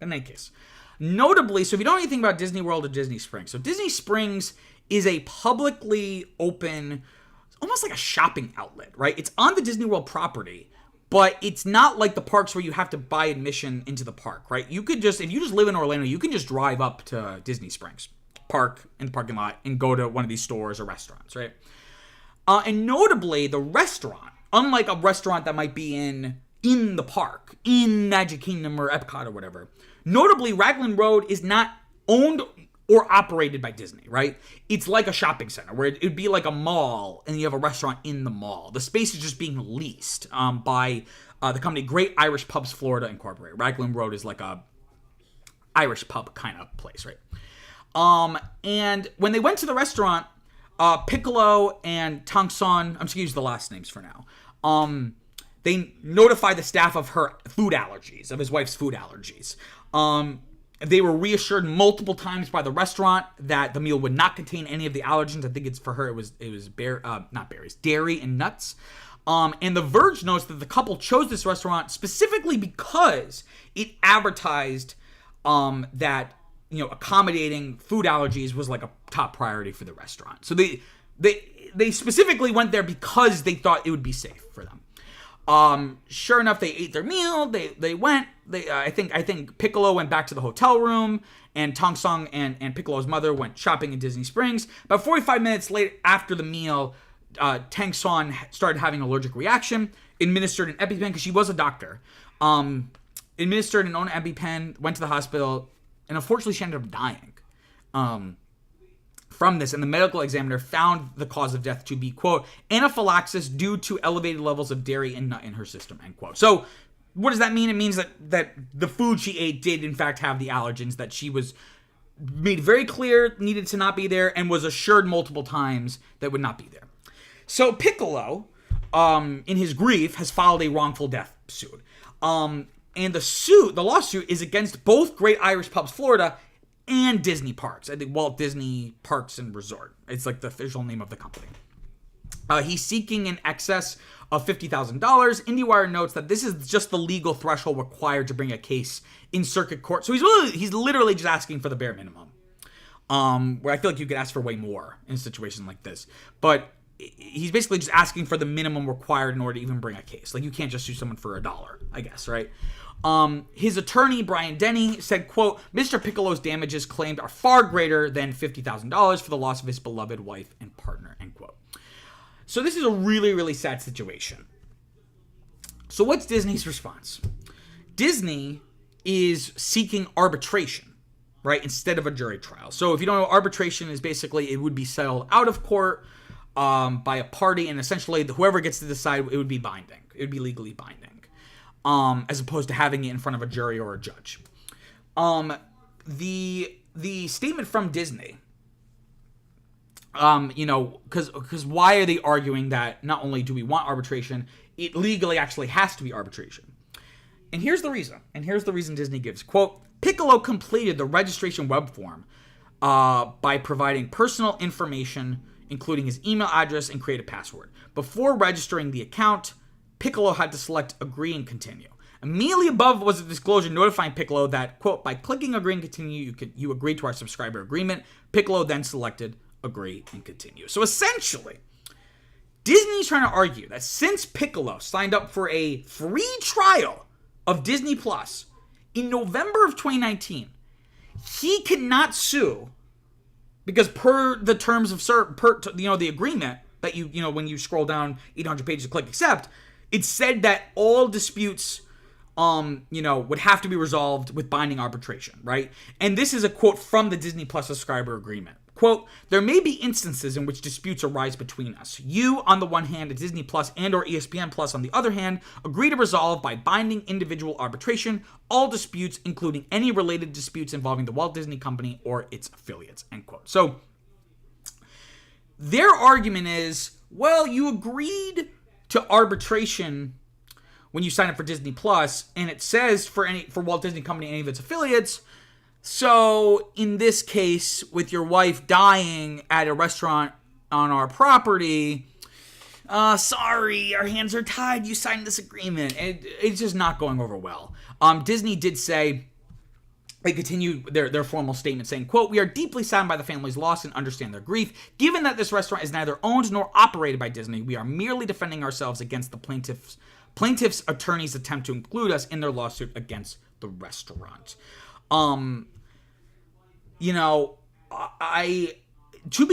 In any case, notably, so if you don't know anything about Disney World or Disney Springs, so Disney Springs is a publicly open, almost like a shopping outlet, right? It's on the Disney World property, but it's not like the parks where you have to buy admission into the park, right? You could just, if you just live in Orlando, you can just drive up to Disney Springs, park in the parking lot, and go to one of these stores or restaurants, right? And notably, the restaurant, unlike a restaurant that might be in the park, in Magic Kingdom or Epcot or whatever, notably, Raglan Road is not owned or operated by Disney, right? It's like a shopping center where it'd be like a mall and you have a restaurant in the mall. The space is just being leased by the company Great Irish Pubs Florida Incorporated. Raglan Road is like a Irish pub kind of place, right? And when they went to the restaurant, Piccolo and Tangson, I'm just gonna use the last names for now, they notified the staff of her food allergies, of his wife's food allergies. They were reassured multiple times by the restaurant that the meal would not contain any of the allergens. I think it's for her. It was not berries, dairy and nuts. And The Verge notes that the couple chose this restaurant specifically because it advertised that accommodating food allergies was like a top priority for the restaurant. So they specifically went there because they thought it would be safe for them. Sure enough, they ate their meal. They went. I think Piccolo went back to the hotel room, and Tangson and Piccolo's mother went shopping in Disney Springs. About 45 minutes later, after the meal, Tangson started having an allergic reaction. Administered an EpiPen because she was a doctor. Administered an own EpiPen. Went to the hospital, and unfortunately, she ended up dying. From this, and the medical examiner found the cause of death to be, quote, anaphylaxis due to elevated levels of dairy and nut in her system, end quote. So what does that mean? It means that the food she ate did, in fact, have the allergens that she was made very clear needed to not be there and was assured multiple times that would not be there. So Piccolo, in his grief, has filed a wrongful death suit. And the lawsuit is against both Great Irish Pubs Florida and Disney Parks. I think Walt Disney Parks and Resort. It's like the official name of the company. He's seeking in excess of $50,000. IndieWire notes that this is just the legal threshold required to bring a case in circuit court. So he's literally just asking for the bare minimum. Where I feel like you could ask for way more in a situation like this. But he's basically just asking for the minimum required in order to even bring a case. Like, you can't just sue someone for $1, I guess, right? His attorney, Brian Denny, said, quote, Mr. Piccolo's damages claimed are far greater than $50,000 for the loss of his beloved wife and partner, end quote. So this is a really, really sad situation. So what's Disney's response? Disney is seeking arbitration, right, instead of a jury trial. So if you don't know, arbitration is basically, it would be settled out of court by a party, and essentially whoever gets to decide, it would be binding. It would be legally binding. As opposed to having it in front of a jury or a judge. The statement from Disney, because why are they arguing that not only do we want arbitration, it legally actually has to be arbitration? And here's the reason. Disney gives, quote, Piccolo completed the registration web form by providing personal information, including his email address and create a password. Before registering the account, Piccolo had to select agree and continue. Immediately above was a disclosure notifying Piccolo that, quote, by clicking agree and continue, you agree to our subscriber agreement. Piccolo then selected agree and continue. So essentially, Disney's trying to argue that since Piccolo signed up for a free trial of Disney Plus in November of 2019, he cannot sue because per the terms of the agreement that when you scroll down 800 pages to click accept, it said that all disputes would have to be resolved with binding arbitration, right? And this is a quote from the Disney Plus subscriber agreement. Quote, there may be instances in which disputes arise between us. You, on the one hand, and Disney Plus and or ESPN Plus on the other hand, agree to resolve by binding individual arbitration all disputes, including any related disputes involving the Walt Disney Company or its affiliates, end quote. So their argument is, well, you agreed to arbitration when you sign up for Disney Plus, and it says for Walt Disney Company and any of its affiliates. So in this case, with your wife dying at a restaurant on our property, sorry, our hands are tied. You signed this agreement. It's just not going over well. Disney did say, they continued their formal statement saying, quote, we are deeply saddened by the family's loss and understand their grief. Given that this restaurant is neither owned nor operated by Disney, we are merely defending ourselves against the plaintiff's attorneys' attempt to include us in their lawsuit against the restaurant.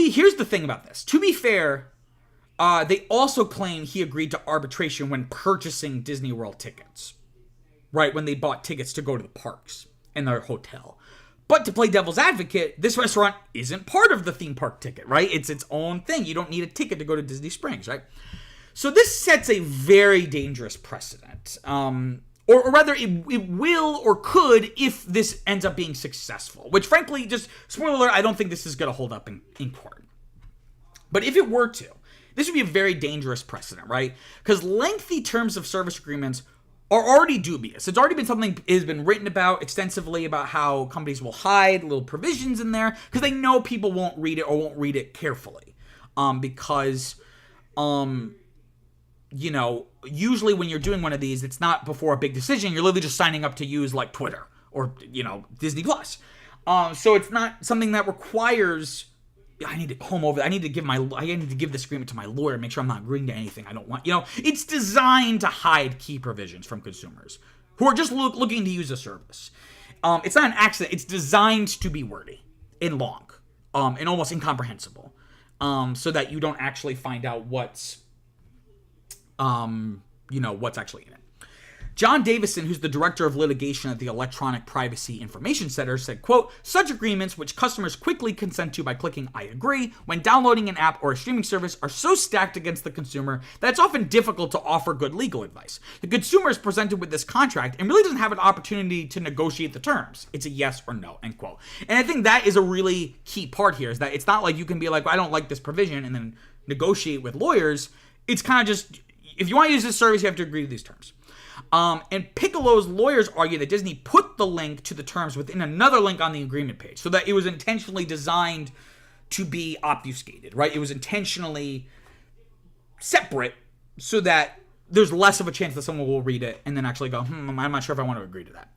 Here's the thing about this. To be fair, they also claim he agreed to arbitration when purchasing Disney World tickets, right? When they bought tickets to go to the parks and their hotel. But to play devil's advocate, this restaurant isn't part of the theme park ticket, right? It's its own thing. You don't need a ticket to go to Disney Springs, right? So this sets a very dangerous precedent. Or rather, it will or could if this ends up being successful. Which, frankly, just spoiler alert, I don't think this is going to hold up in court. But if it were to, this would be a very dangerous precedent, right? Because lengthy terms of service agreements are already dubious. It's already been something that has been written about extensively about how companies will hide little provisions in there because they know people won't read it or won't read it carefully. Usually when you're doing one of these, it's not before a big decision. You're literally just signing up to use like Twitter or, Disney Plus. So it's not something that requires, I need to give this agreement to my lawyer, make sure I'm not agreeing to anything I don't want. It's designed to hide key provisions from consumers who are just looking to use a service. It's not an accident. It's designed to be wordy and long, and almost incomprehensible, so that you don't actually find out what's actually in it. John Davison, who's the director of litigation at the Electronic Privacy Information Center, said, quote, such agreements, which customers quickly consent to by clicking I agree when downloading an app or a streaming service, are so stacked against the consumer that it's often difficult to offer good legal advice. The consumer is presented with this contract and really doesn't have an opportunity to negotiate the terms. It's a yes or no, end quote. And I think that is a really key part here, is that it's not like you can be like, well, I don't like this provision, and then negotiate with lawyers. It's kind of just, if you want to use this service, you have to agree to these terms. And Piccolo's lawyers argue that Disney put the link to the terms within another link on the agreement page, so that it was intentionally designed to be obfuscated, right? It was intentionally separate so that there's less of a chance that someone will read it and then actually go, I'm not sure if I want to agree to that.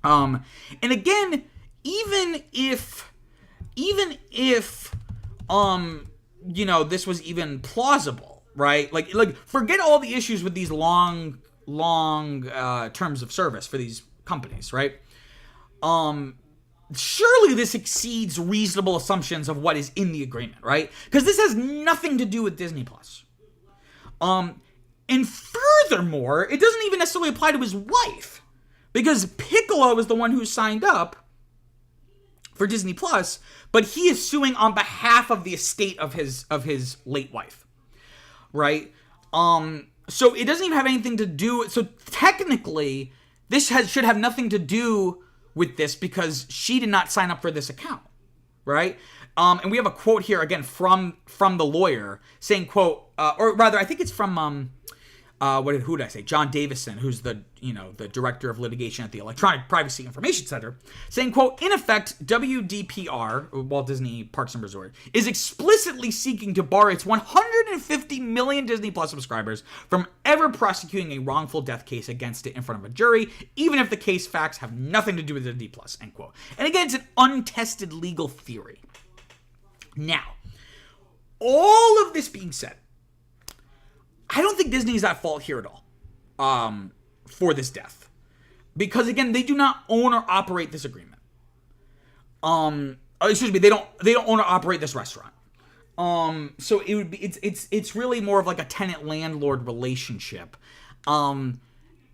And again, even if this was even plausible, right? Like forget all the issues with these long terms of service for these companies, right? Surely this exceeds reasonable assumptions of what is in the agreement, right? Because this has nothing to do with Disney Plus. And furthermore, it doesn't even necessarily apply to his wife, because Piccolo is the one who signed up for Disney Plus, but he is suing on behalf of the estate of his late wife, right? So it doesn't even have anything to do. So technically, this should have nothing to do with this because she did not sign up for this account, right? And we have a quote here again from the lawyer saying, quote, or rather, I think it's from who did I say? John Davison, who's the director of litigation at the Electronic Privacy Information Center, saying, quote, in effect, WDPR, Walt Disney Parks and Resort, is explicitly seeking to bar its 150 million Disney Plus subscribers from ever prosecuting a wrongful death case against it in front of a jury, even if the case facts have nothing to do with Disney Plus, end quote. And again, it's an untested legal theory. Now, all of this being said, I don't think Disney's at fault here at all for this death. Because, again, they do not own or operate this agreement. They don't own or operate this restaurant. So it would be it's really more of like a tenant landlord relationship.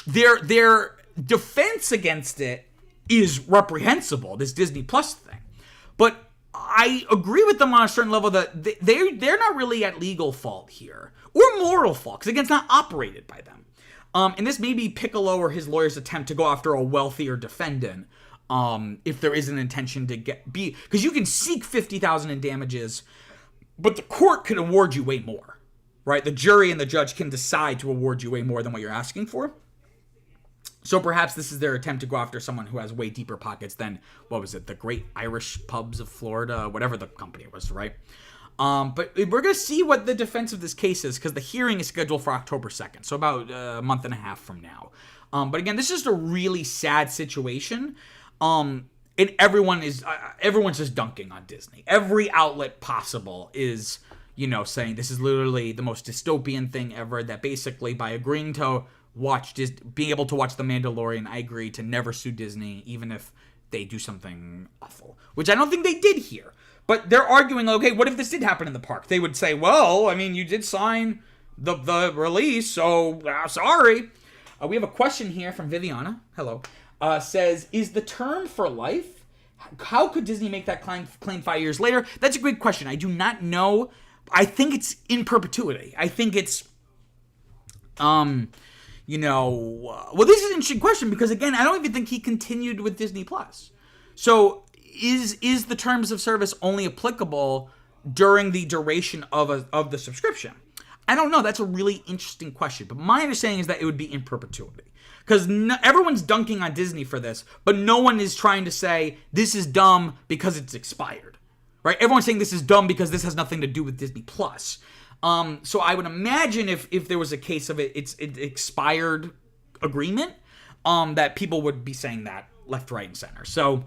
Their defense against it is reprehensible, this Disney Plus thing, but I agree with them on a certain level that they're not really at legal fault here or moral fault, because again, it's not operated by them. And this may be Piccolo or his lawyer's attempt to go after a wealthier defendant, if there is an intention to because you can seek $50,000 in damages, but the court can award you way more, right? The jury and the judge can decide to award you way more than what you're asking for. So perhaps this is their attempt to go after someone who has way deeper pockets than, what was it, the Great Irish Pubs of Florida, whatever the company was, right? But we're going to see what the defense of this case is, because the hearing is scheduled for October 2nd, so about a month and a half from now. But again, this is just a really sad situation. And everyone's just dunking on Disney. Every outlet possible is, saying this is literally the most dystopian thing ever, that basically by agreeing to being able to watch The Mandalorian, I agree to never sue Disney, even if they do something awful, which I don't think they did here. But they're arguing, okay, what if this did happen in the park? They would say, well, I mean, you did sign the release, so sorry. We have a question here from Viviana. Hello. Says, is the term for life? How could Disney make that claim 5 years later? That's a great question. I do not know. I think it's in perpetuity. I think it's, well, this is an interesting question, because again, I don't even think he continued with Disney Plus. So is the terms of service only applicable during the duration of the subscription? I don't know. That's a really interesting question. But my understanding is that it would be in perpetuity. Because everyone's dunking on Disney for this, but no one is trying to say this is dumb because it's expired, right? Everyone's saying this is dumb because this has nothing to do with Disney Plus. So I would imagine if there was a case of it's an expired agreement, that people would be saying that left, right, and center. So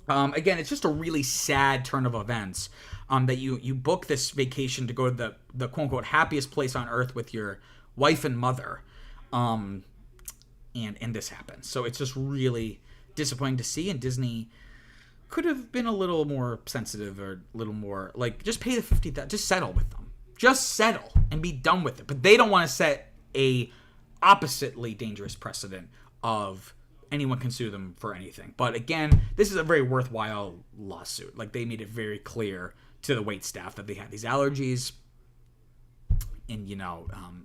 again, it's just a really sad turn of events, that you book this vacation to go to the quote unquote happiest place on earth with your wife and mother, and this happens. So it's just really disappointing to see, and Disney could have been a little more sensitive, or a little more like, just pay the $50,000, just settle with them. Just settle and be done with it. But they don't want to set a oppositely dangerous precedent of anyone can sue them for anything. But again, this is a very worthwhile lawsuit. Like, they made it very clear to the wait staff that they had these allergies, and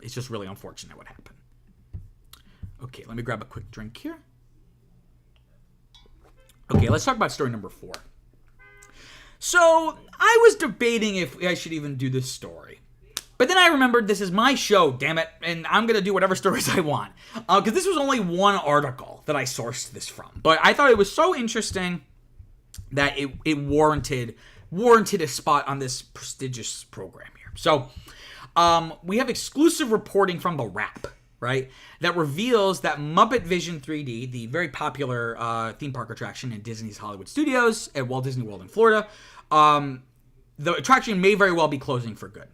it's just really unfortunate what happened. Okay, let me grab a quick drink here. Okay, let's talk about story number 4. So I was debating if I should even do this story, but then I remembered this is my show, damn it, and I'm going to do whatever stories I want, because this was only one article that I sourced this from. But I thought it was so interesting that it warranted a spot on this prestigious program here. So we have exclusive reporting from The Wrap, right, that reveals that Muppet Vision 3D, the very popular theme park attraction in Disney's Hollywood Studios at Walt Disney World in Florida, the attraction may very well be closing for good.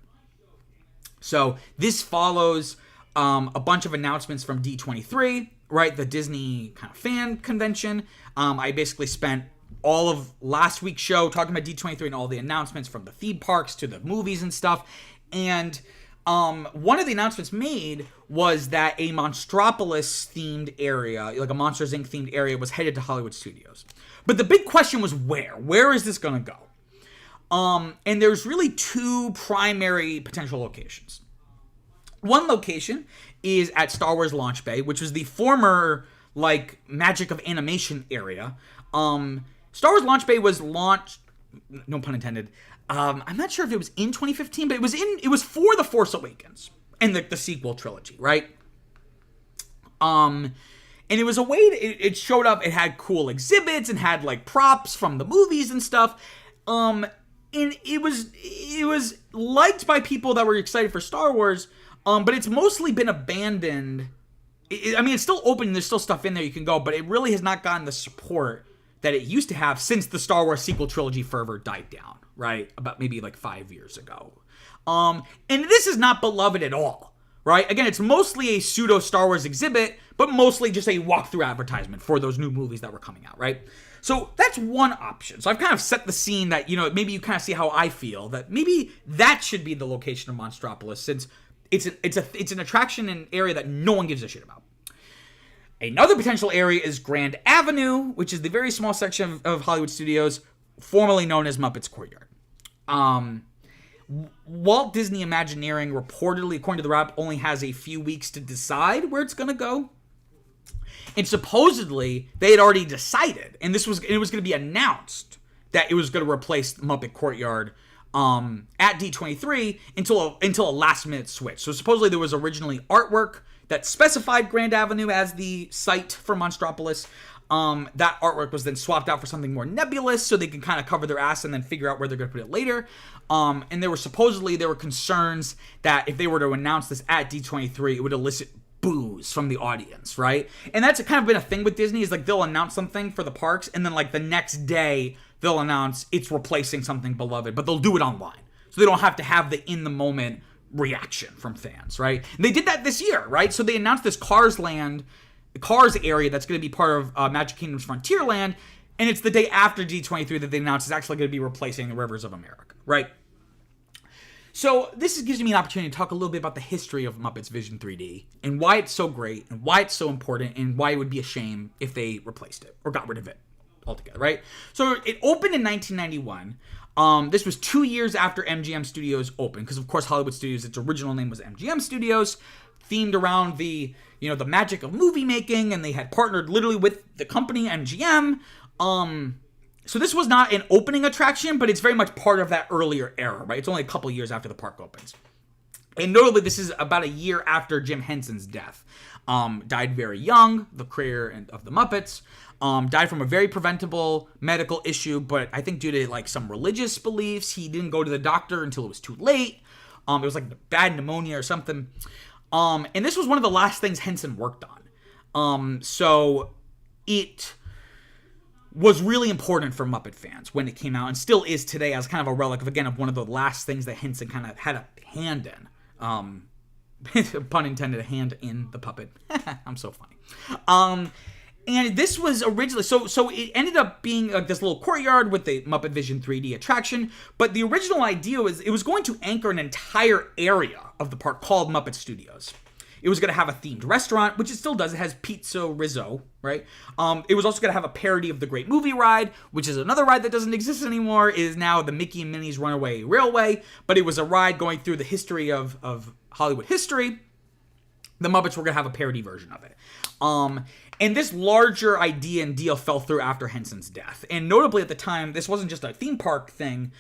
So this follows a bunch of announcements from D23, right, the Disney kind of fan convention. I basically spent all of last week's show talking about D23 and all the announcements from the theme parks to the movies and stuff. And one of the announcements made was that a Monstropolis-themed area, like a Monsters, Inc. themed area, was headed to Hollywood Studios. But the big question was where? Where is this going to go? And there's really 2 primary potential locations. One location is at Star Wars Launch Bay, which was the former, Magic of Animation area. Star Wars Launch Bay was launched, no pun intended, I'm not sure if it was in 2015, but it was for The Force Awakens and the sequel trilogy, right? And it was a way it showed up, it had cool exhibits and had props from the movies and stuff. And it was liked by people that were excited for Star Wars, but it's mostly been abandoned. It's still open, there's still stuff in there you can go, but it really has not gotten the support that it used to have since the Star Wars sequel trilogy fervor died down, right? About maybe 5 years ago. And this is not beloved at all, right? Again, it's mostly a pseudo Star Wars exhibit, but mostly just a walkthrough advertisement for those new movies that were coming out, right? So that's one option. So I've kind of set the scene that, maybe you kind of see how I feel, that maybe that should be the location of Monstropolis, since it's an attraction in an area that no one gives a shit about. Another potential area is Grand Avenue, which is the very small section of Hollywood Studios, formerly known as Muppet's Courtyard. Walt Disney Imagineering reportedly, according to the Wrap, only has a few weeks to decide where it's going to go. And supposedly, they had already decided, and it was going to be announced that it was going to replace Muppet Courtyard at D23 until a last-minute switch. So supposedly there was originally artwork that specified Grand Avenue as the site for Monstropolis. That artwork was then swapped out for something more nebulous so they can kind of cover their ass and then figure out where they're going to put it later. And there were concerns that if they were to announce this at D23, it would elicit boos from the audience, right? And that's kind of been a thing with Disney, is like they'll announce something for the parks and then like the next day they'll announce it's replacing something beloved, but they'll do it online. So they don't have to have the in the moment reaction from fans, right? And they did that this year, right? So they announced this Cars area that's going to be part of Magic Kingdom's Frontierland, and it's the day after D23 that they announced it's actually going to be replacing the Rivers of America, right? So this gives me an opportunity to talk a little bit about the history of Muppets Vision 3D and why it's so great and why it's so important and why it would be a shame if they replaced it or got rid of it altogether, right? So it opened in 1991. This was 2 years after MGM Studios opened, because of course Hollywood Studios, its original name was MGM Studios, themed around the magic of movie making, and they had partnered literally with the company MGM. So this was not an opening attraction, but it's very much part of that earlier era, right? It's only a couple years after the park opens. And notably, this is about a year after Jim Henson's death. Died very young, the creator of the Muppets. Died from a very preventable medical issue, but I think due to like some religious beliefs, he didn't go to the doctor until it was too late. It was like bad pneumonia or something. And this was one of the last things Henson worked on. So it was really important for Muppet fans when it came out, and still is today as kind of a relic of one of the last things that Henson kind of had a hand in. Pun intended, a hand in the puppet. I'm so funny. And this was originally, so it ended up being this little courtyard with the Muppet Vision 3D attraction, but the original idea was it was going to anchor an entire area of the park called Muppet Studios. It was going to have a themed restaurant, which it still does. It has Pizza Rizzo, right? It was also going to have a parody of the Great Movie Ride, which is another ride that doesn't exist anymore. It is now the Mickey and Minnie's Runaway Railway, but it was a ride going through the history of Hollywood history. The Muppets were going to have a parody version of it. And this larger idea and deal fell through after Henson's death. And notably at the time, this wasn't just a theme park thing.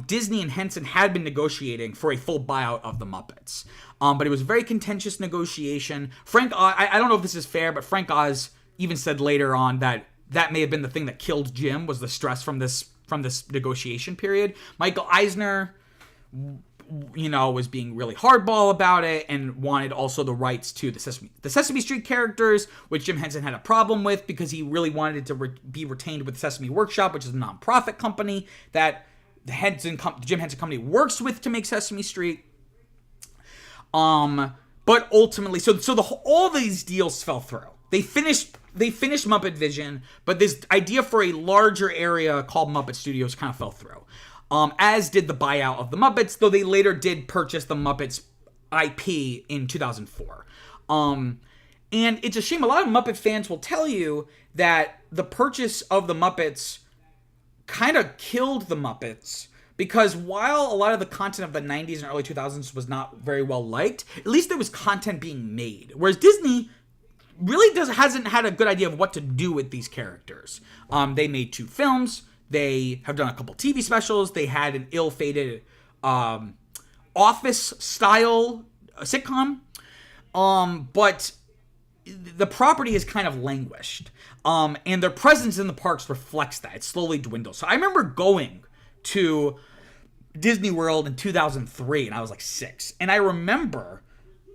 Disney and Henson had been negotiating for a full buyout of the Muppets. But it was a very contentious negotiation. I don't know if this is fair, but Frank Oz even said later on that may have been the thing that killed Jim, was the stress from this negotiation period. Michael Eisner, was being really hardball about it and wanted also the rights to the Sesame Street characters, which Jim Henson had a problem with because he really wanted it to be retained with Sesame Workshop, which is a nonprofit company that the Jim Henson Company works with to make Sesame Street. But ultimately, all these deals fell through. They finished Muppet Vision, but this idea for a larger area called Muppet Studios kind of fell through. As did the buyout of the Muppets, though they later did purchase the Muppets IP in 2004. And it's a shame. A lot of Muppet fans will tell you that the purchase of the Muppets kind of killed the Muppets, because while a lot of the content of the 90s and early 2000s was not very well liked, at least there was content being made. Whereas Disney really hasn't had a good idea of what to do with these characters. They made 2 films. They have done a couple TV specials. They had an ill-fated Office-style sitcom. But the property has kind of languished. And their presence in the parks reflects that. It slowly dwindles. So I remember going to Disney World in 2003, and I was like 6. And I remember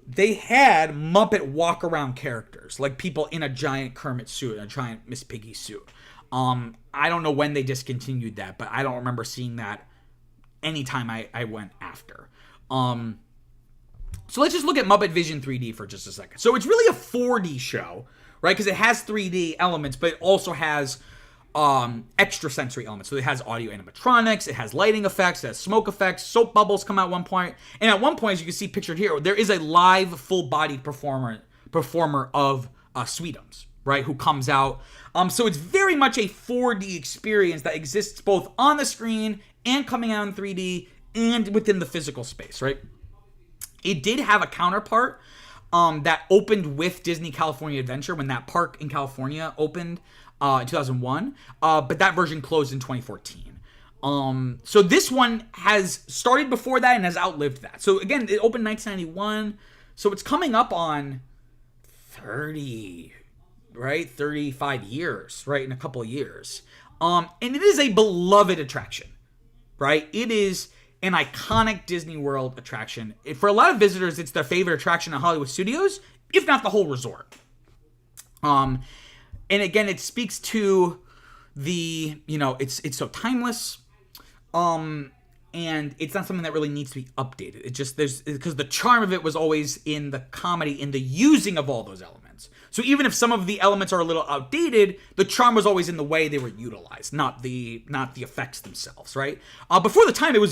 they had Muppet walk-around characters, like people in a giant Kermit suit and a giant Miss Piggy suit. I don't know when they discontinued that, but I don't remember seeing that anytime I went after. So let's just look at Muppet Vision 3D for just a second. So it's really a 4D show, right? Because it has 3D elements, but it also has extra sensory elements. So it has audio animatronics, it has lighting effects, it has smoke effects, soap bubbles come out at one point. And at one point, as you can see pictured here, there is a live full-bodied performer of Sweetums, right, who comes out. So it's very much a 4D experience that exists both on the screen and coming out in 3D and within the physical space, right? It did have a counterpart that opened with Disney California Adventure when that park in California opened in 2001, but that version closed in 2014. So this one has started before that and has outlived that. So again, it opened 1991, so it's coming up on 35 years, right, in a couple of years. And it is a beloved attraction, right? It is an iconic Disney World attraction. For a lot of visitors, it's their favorite attraction at Hollywood Studios, if not the whole resort. And again, it speaks to the, it's so timeless, and it's not something that really needs to be updated. It just, because the charm of it was always in the comedy, in the using of all those elements. So even if some of the elements are a little outdated, the charm was always in the way they were utilized, not the effects themselves, right? Before the time, it was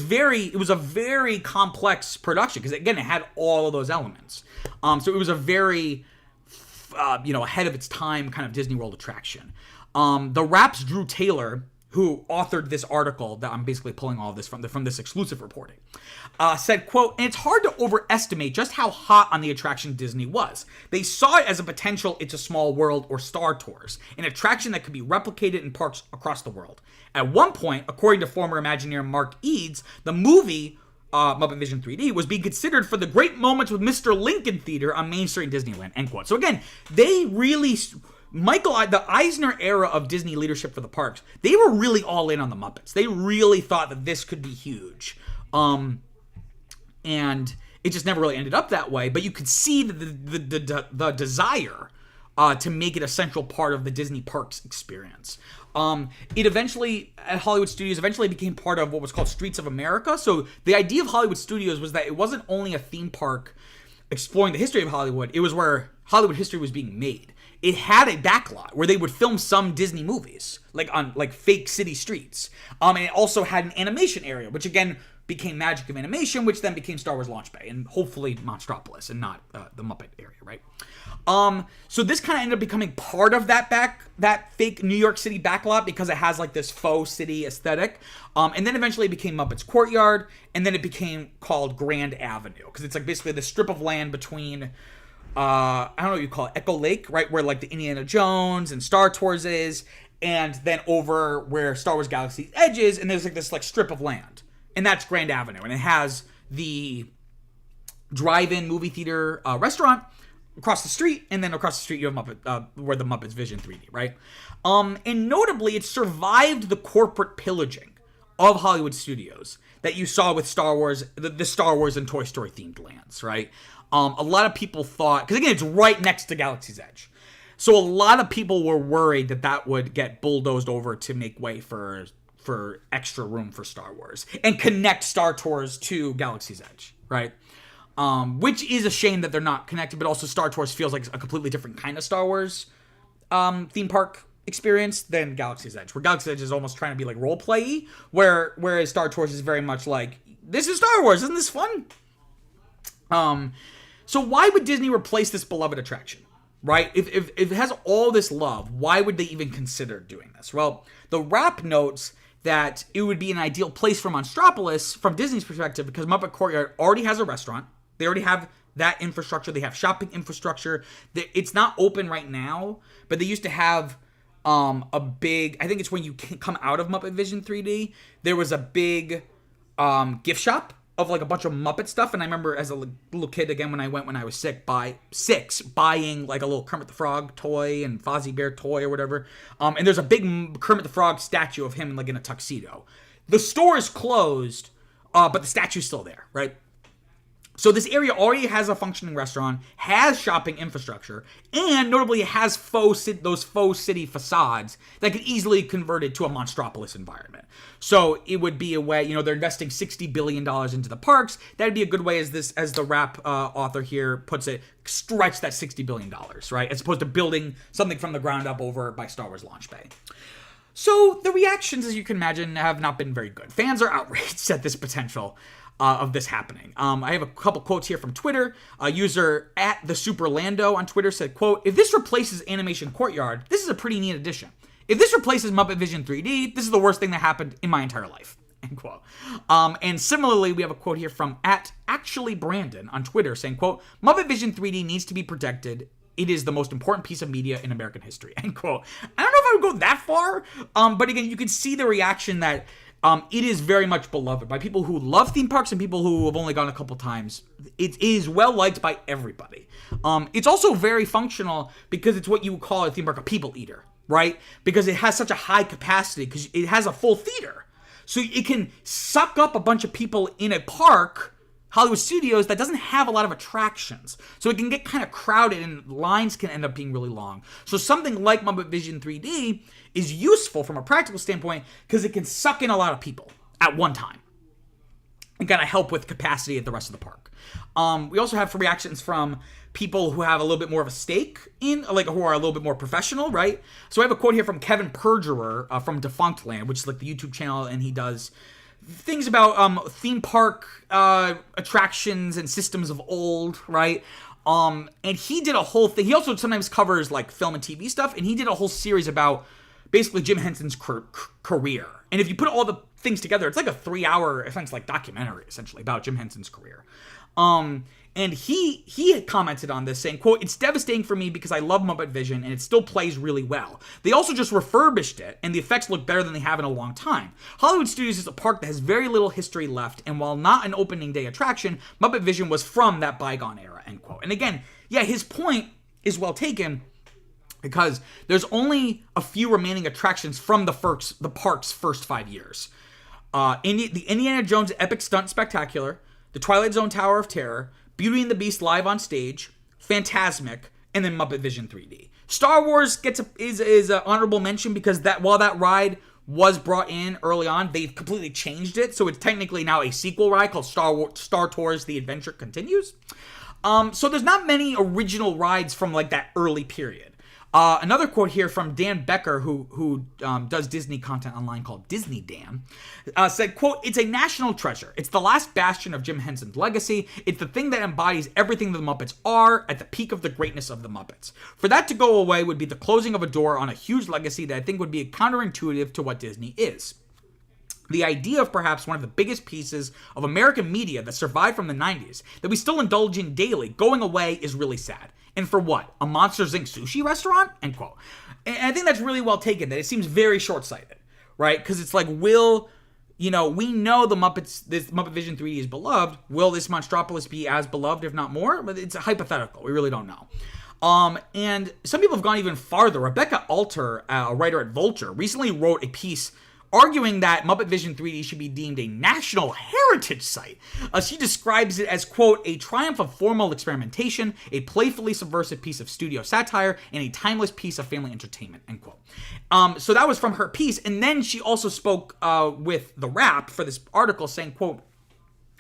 a very complex production, because again, it had all of those elements. So it was a very ahead of its time kind of Disney World attraction. The Wrap's Drew Taylor, who authored this article that I'm basically pulling all of this from this exclusive reporting, said, quote, "And it's hard to overestimate just how hot on the attraction Disney was. They saw it as a potential It's a Small World or Star Tours, an attraction that could be replicated in parks across the world. At one point, according to former Imagineer Mark Eads, the movie Muppet Vision 3D was being considered for the great moments with Mr. Lincoln Theater on Main Street in Disneyland," end quote. So again, they really, the Eisner era of Disney leadership for the parks, they were really all in on the Muppets. They really thought that this could be huge. And it just never really ended up that way, but you could see the desire to make it a central part of the Disney parks experience. It eventually, at Hollywood Studios, became part of what was called Streets of America. So the idea of Hollywood Studios was that it wasn't only a theme park exploring the history of Hollywood, it was where Hollywood history was being made. It had a backlot where they would film some Disney movies, on fake city streets. And it also had an animation area, which again became Magic of Animation, which then became Star Wars Launch Bay, and hopefully Monstropolis, and not the Muppet area, right? So this kind of ended up becoming part of that fake New York City backlot, because it has this faux city aesthetic. And then eventually it became Muppet's Courtyard, and then it became called Grand Avenue, because it's basically the strip of land between, I don't know what you call it, Echo Lake, right? Where the Indiana Jones and Star Tours is, and then over where Star Wars Galaxy's Edge is, and there's this strip of land. And that's Grand Avenue, and it has the drive-in movie theater restaurant across the street, and then across the street you have Muppet, where the Muppets Vision 3D, right? And notably, it survived the corporate pillaging of Hollywood Studios that you saw with Star Wars, the Star Wars and Toy Story themed lands, right? A lot of people thought, because again, it's right next to Galaxy's Edge, so a lot of people were worried that would get bulldozed over to make way for extra room for Star Wars and connect Star Tours to Galaxy's Edge, right? Which is a shame that they're not connected, but also Star Tours feels like a completely different kind of Star Wars theme park experience than Galaxy's Edge, where Galaxy's Edge is almost trying to be role play-y, whereas Star Tours is very much this is Star Wars, isn't this fun? So why would Disney replace this beloved attraction, right? If it has all this love, why would they even consider doing this? Well, the Wrap notes that it would be an ideal place for Monstropolis from Disney's perspective, because Muppet Courtyard already has a restaurant. They already have that infrastructure. They have shopping infrastructure. It's not open right now, but they used to have a big, I think it's when you come out of Muppet Vision 3D, there was a big gift shop of a bunch of Muppet stuff. And I remember as a little kid, again, when I was buying a little Kermit the Frog toy and Fozzie Bear toy or whatever. And there's a big Kermit the Frog statue of him in a tuxedo. The store is closed, but the statue's still there, right? So this area already has a functioning restaurant, has shopping infrastructure, and notably it has those faux city facades that could easily be converted to a Monstropolis environment. So it would be a way, they're investing $60 billion into the parks. That'd be a good way, as the Wrap author here puts it, stretch that $60 billion, right? As opposed to building something from the ground up over by Star Wars Launch Bay. So the reactions, as you can imagine, have not been very good. Fans are outraged at this potential of this happening. I have a couple quotes here from Twitter. A user at the Superlando on Twitter said, quote, "If this replaces Animation Courtyard, this is a pretty neat addition. If this replaces Muppet Vision 3D, this is the worst thing that happened in my entire life." End quote. And similarly, we have a quote here from at Actually Brandon on Twitter saying, quote, "Muppet Vision 3D needs to be protected. It is the most important piece of media in American history." End quote. I don't know if I would go that far, but again, you can see the reaction that it is very much beloved by people who love theme parks and people who have only gone a couple times. It is well liked by everybody. It's also very functional because it's what you would call a theme park a people eater, right? Because it has such a high capacity because it has a full theater. So it can suck up a bunch of people in a park, Hollywood Studios, that doesn't have a lot of attractions. So it can get kind of crowded and lines can end up being really long. So something like Muppet Vision 3D is useful from a practical standpoint because it can suck in a lot of people at one time and kind of help with capacity at the rest of the park. We also have reactions from people who have a little bit more of a stake in, like who are a little bit more professional, right? So I have a quote here from Kevin Perjurer from Defunct Land, which is like the YouTube channel, and he does things about theme park attractions and systems of old, right? And he did a whole thing. He also sometimes covers like film and TV stuff, and he did a whole series about basically Jim Henson's career. And if you put all the things together, it's like a 3-hour, essentially like documentary, essentially about Jim Henson's career. And he had commented on this saying, quote, "It's devastating for me because I love Muppet Vision and it still plays really well. They also just refurbished it and the effects look better than they have in a long time. Hollywood Studios is a park that has very little history left, and while not an opening day attraction, Muppet Vision was from that bygone era," end quote. And again, yeah, his point is well taken because there's only a few remaining attractions from the park's first 5 years. The Indiana Jones Epic Stunt Spectacular, the Twilight Zone Tower of Terror, Beauty and the Beast live on stage, Fantasmic, and then Muppet Vision 3D. Star Wars is an honorable mention because while that ride was brought in early on, they've completely changed it, so it's technically now a sequel ride called Star Tours: The Adventure Continues. So there's not many original rides from like that early period. Another quote here from Dan Becker, who does Disney content online called Disney Dan, said, quote, "It's a national treasure. It's the last bastion of Jim Henson's legacy. It's the thing that embodies everything the Muppets are at the peak of the greatness of the Muppets. For that to go away would be the closing of a door on a huge legacy that I think would be counterintuitive to what Disney is. The idea of perhaps one of the biggest pieces of American media that survived from the 90s, that we still indulge in daily, going away is really sad. And for what? A Monsters Inc. sushi restaurant?" End quote. And I think that's really well taken, that it seems very short-sighted, right? Because it's like, we know this Muppet Vision 3D is beloved. Will this Monstropolis be as beloved, if not more? But it's hypothetical. We really don't know. And some people have gone even farther. Rebecca Alter, a writer at Vulture, recently wrote a piece arguing that Muppet Vision 3D should be deemed a national heritage site. She describes it as, quote, "a triumph of formal experimentation, a playfully subversive piece of studio satire, and a timeless piece of family entertainment," end quote. So that was from her piece. And then she also spoke with The Wrap for this article saying, quote,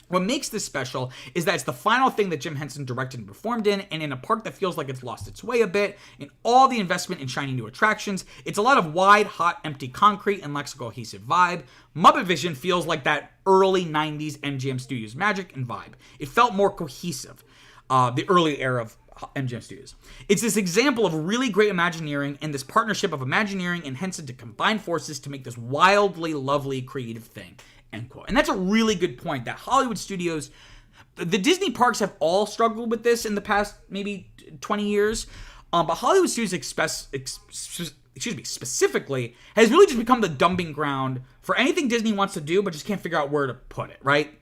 "What makes this special is that it's the final thing that Jim Henson directed and performed in, and in a park that feels like it's lost its way a bit, in all the investment in shiny new attractions. It's a lot of wide, hot, empty concrete and lacks a cohesive vibe. Muppet Vision feels like that early 90s MGM Studios magic and vibe. It felt more cohesive, the early era of MGM Studios. It's this example of really great Imagineering and this partnership of Imagineering and Henson to combine forces to make this wildly lovely creative thing," end quote. And that's a really good point, that Hollywood Studios, the Disney parks have all struggled with this in the past maybe 20 years, but Hollywood Studios specifically has really just become the dumping ground for anything Disney wants to do, but just can't figure out where to put it, right?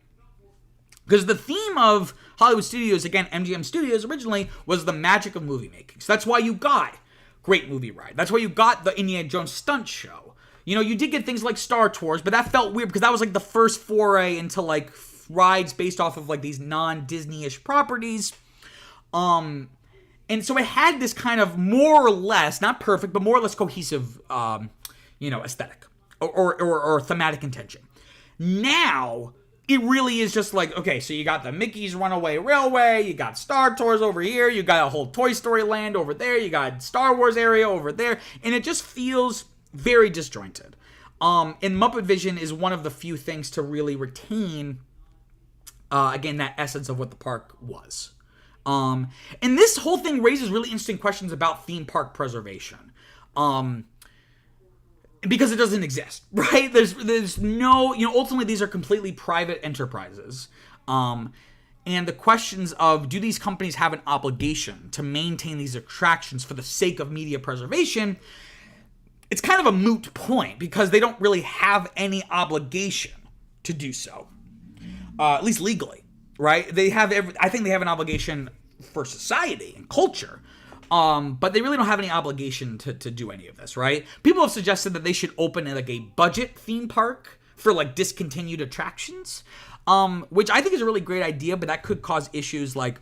Because the theme of Hollywood Studios, again, MGM Studios originally, was the magic of movie making. So that's why you got Great Movie Ride. That's why you got the Indiana Jones stunt show. You did get things like Star Tours, but that felt weird because that was like the first foray into like rides based off of like these non-Disney-ish properties. And so it had this kind of more or less, not perfect, but more or less cohesive, aesthetic or thematic intention. Now, it really is just like, okay, so you got the Mickey's Runaway Railway, you got Star Tours over here, you got a whole Toy Story land over there, you got Star Wars area over there, and it just feels very disjointed. And Muppet Vision is one of the few things to really retain, again, that essence of what the park was. And this whole thing raises really interesting questions about theme park preservation. Because it doesn't exist, right? There's no, ultimately these are completely private enterprises. And the questions of, do these companies have an obligation to maintain these attractions for the sake of media preservation? It's kind of a moot point because they don't really have any obligation to do so, at least legally, right? I think they have an obligation for society and culture, but they really don't have any obligation to do any of this, right? People have suggested that they should open like a budget theme park for like discontinued attractions, which I think is a really great idea, but that could cause issues like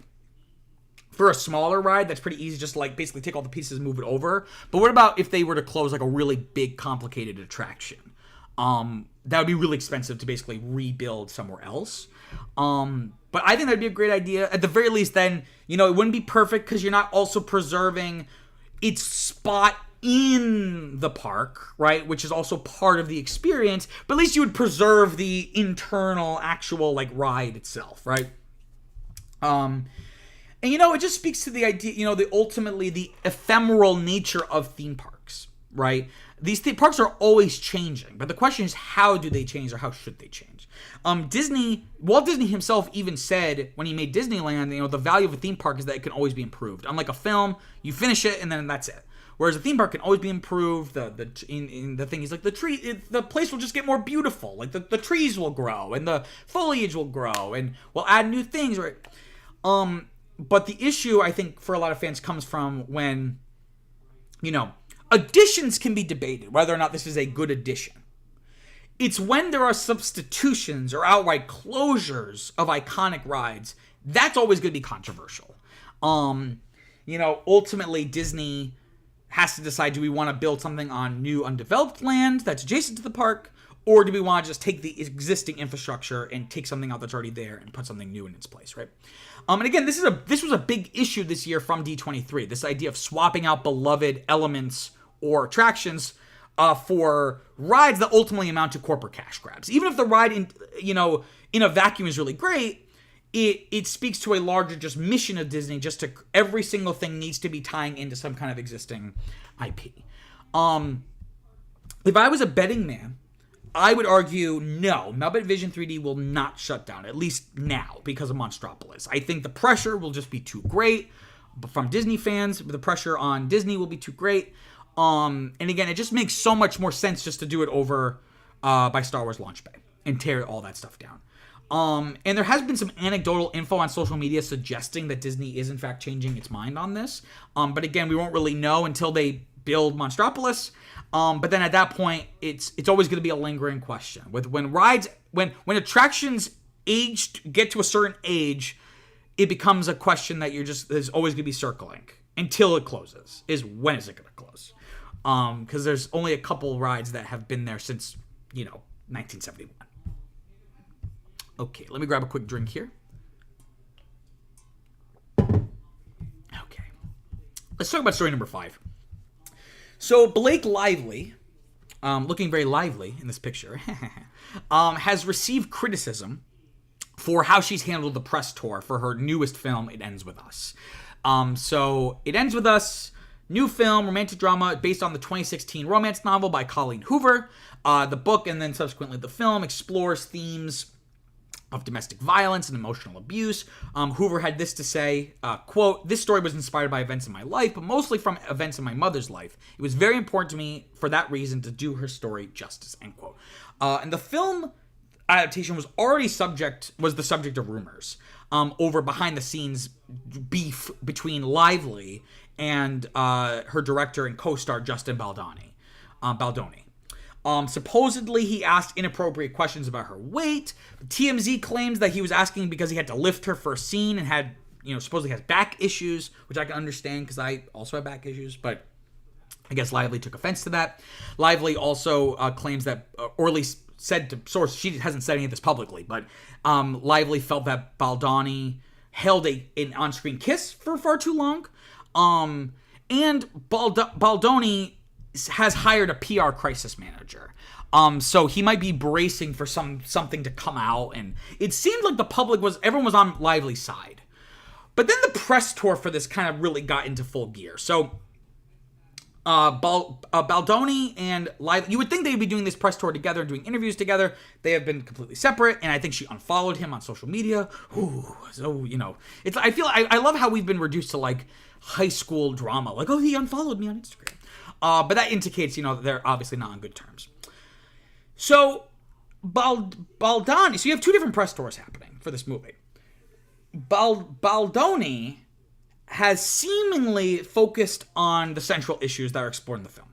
for a smaller ride that's pretty easy, just like basically take all the pieces and move it over. But what about if they were to close like a really big complicated attraction? That would be really expensive to basically rebuild somewhere else. But I think that'd be a great idea. At the very least, then, it wouldn't be perfect because you're not also preserving its spot in the park, right? Which is also part of the experience. But at least you would preserve the internal, actual, like, ride itself, right? And, it just speaks to the idea, ultimately the ephemeral nature of theme parks, right? These theme parks are always changing, but the question is, how do they change or how should they change? Walt Disney himself even said when he made Disneyland, the value of a theme park is that it can always be improved. Unlike a film, you finish it and then that's it. Whereas a theme park can always be improved. The thing is like the place will just get more beautiful. Like the trees will grow and the foliage will grow and we'll add new things, right? But the issue I think for a lot of fans comes from when, additions can be debated, whether or not this is a good addition. It's when there are substitutions or outright closures of iconic rides, that's always going to be controversial. Ultimately Disney has to decide, do we want to build something on new undeveloped land that's adjacent to the park, or do we want to just take the existing infrastructure and take something out that's already there and put something new in its place, right? And again, this was a big issue this year from D23, this idea of swapping out beloved elements or attractions for rides that ultimately amount to corporate cash grabs. Even if the ride in a vacuum is really great, it speaks to a larger just mission of Disney, just to every single thing needs to be tying into some kind of existing IP. If I was a betting man, I would argue no, Muppet Vision 3D will not shut down, at least now, because of Monstropolis. I think the pressure will just be too great from Disney fans. The pressure on Disney will be too great. And again, it just makes so much more sense just to do it over by Star Wars Launch Bay and tear all that stuff down. And there has been some anecdotal info on social media suggesting that Disney is in fact changing its mind on this. But again, we won't really know until they build Monstropolis. But then at that point, it's always going to be a lingering question. When attractions get to a certain age, it becomes a question that there's always going to be circling until it closes. When is it going to close? Because there's only a couple rides that have been there since 1971. Okay, let me grab a quick drink here. Okay, let's talk about story number 5. So Blake Lively, looking very lively in this picture, has received criticism for how she's handled the press tour for her newest film, It Ends With Us. So It Ends With Us, new film, romantic drama based on the 2016 romance novel by Colleen Hoover. The book and then subsequently the film explores themes of domestic violence and emotional abuse. Hoover had this to say, quote, "This story was inspired by events in my life, but mostly from events in my mother's life. It was very important to me for that reason to do her story justice," end quote. And the film adaptation was the subject of rumors over behind the scenes beef between Lively and her director and co-star Justin Baldoni. Supposedly, he asked inappropriate questions about her weight. TMZ claims that he was asking because he had to lift her for a scene and had, supposedly has back issues, which I can understand because I also have back issues, but I guess Lively took offense to that. Lively also claims that, or at least said to source, she hasn't said any of this publicly, but Lively felt that Baldoni held an on-screen kiss for far too long. And Baldoni has hired a PR crisis manager. So he might be bracing for something to come out, and it seemed like everyone was on Lively's side. But then the press tour for this kind of really got into full gear. So Baldoni and Lively, you would think they'd be doing this press tour together and doing interviews together. They have been completely separate, and I think she unfollowed him on social media. Ooh, so, I love how we've been reduced to like high school drama. Like, oh, he unfollowed me on Instagram. But that indicates, they're obviously not on good terms. So, Baldoni, so you have two different press tours happening for this movie. Baldoni has seemingly focused on the central issues that are explored in the film.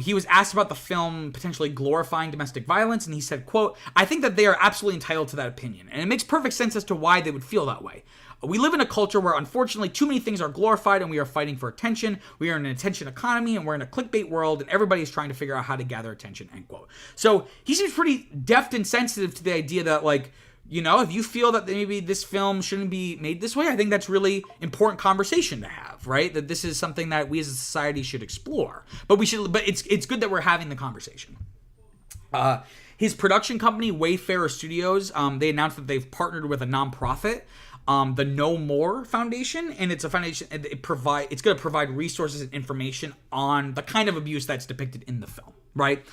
He was asked about the film potentially glorifying domestic violence, and he said, quote, "I think that they are absolutely entitled to that opinion, and it makes perfect sense as to why they would feel that way. We live in a culture where, unfortunately, too many things are glorified, and we are fighting for attention. We are in an attention economy, and we're in a clickbait world, and everybody's trying to figure out how to gather attention," end quote. So he seems pretty deft and sensitive to the idea that, like, if you feel that maybe this film shouldn't be made this way, I think that's really important conversation to have, right? That this is something that we as a society should explore. But it's good that we're having the conversation. His production company, Wayfarer Studios, they announced that they've partnered with a nonprofit, the No More Foundation, and it's a foundation. It's going to provide resources and information on the kind of abuse that's depicted in the film, right?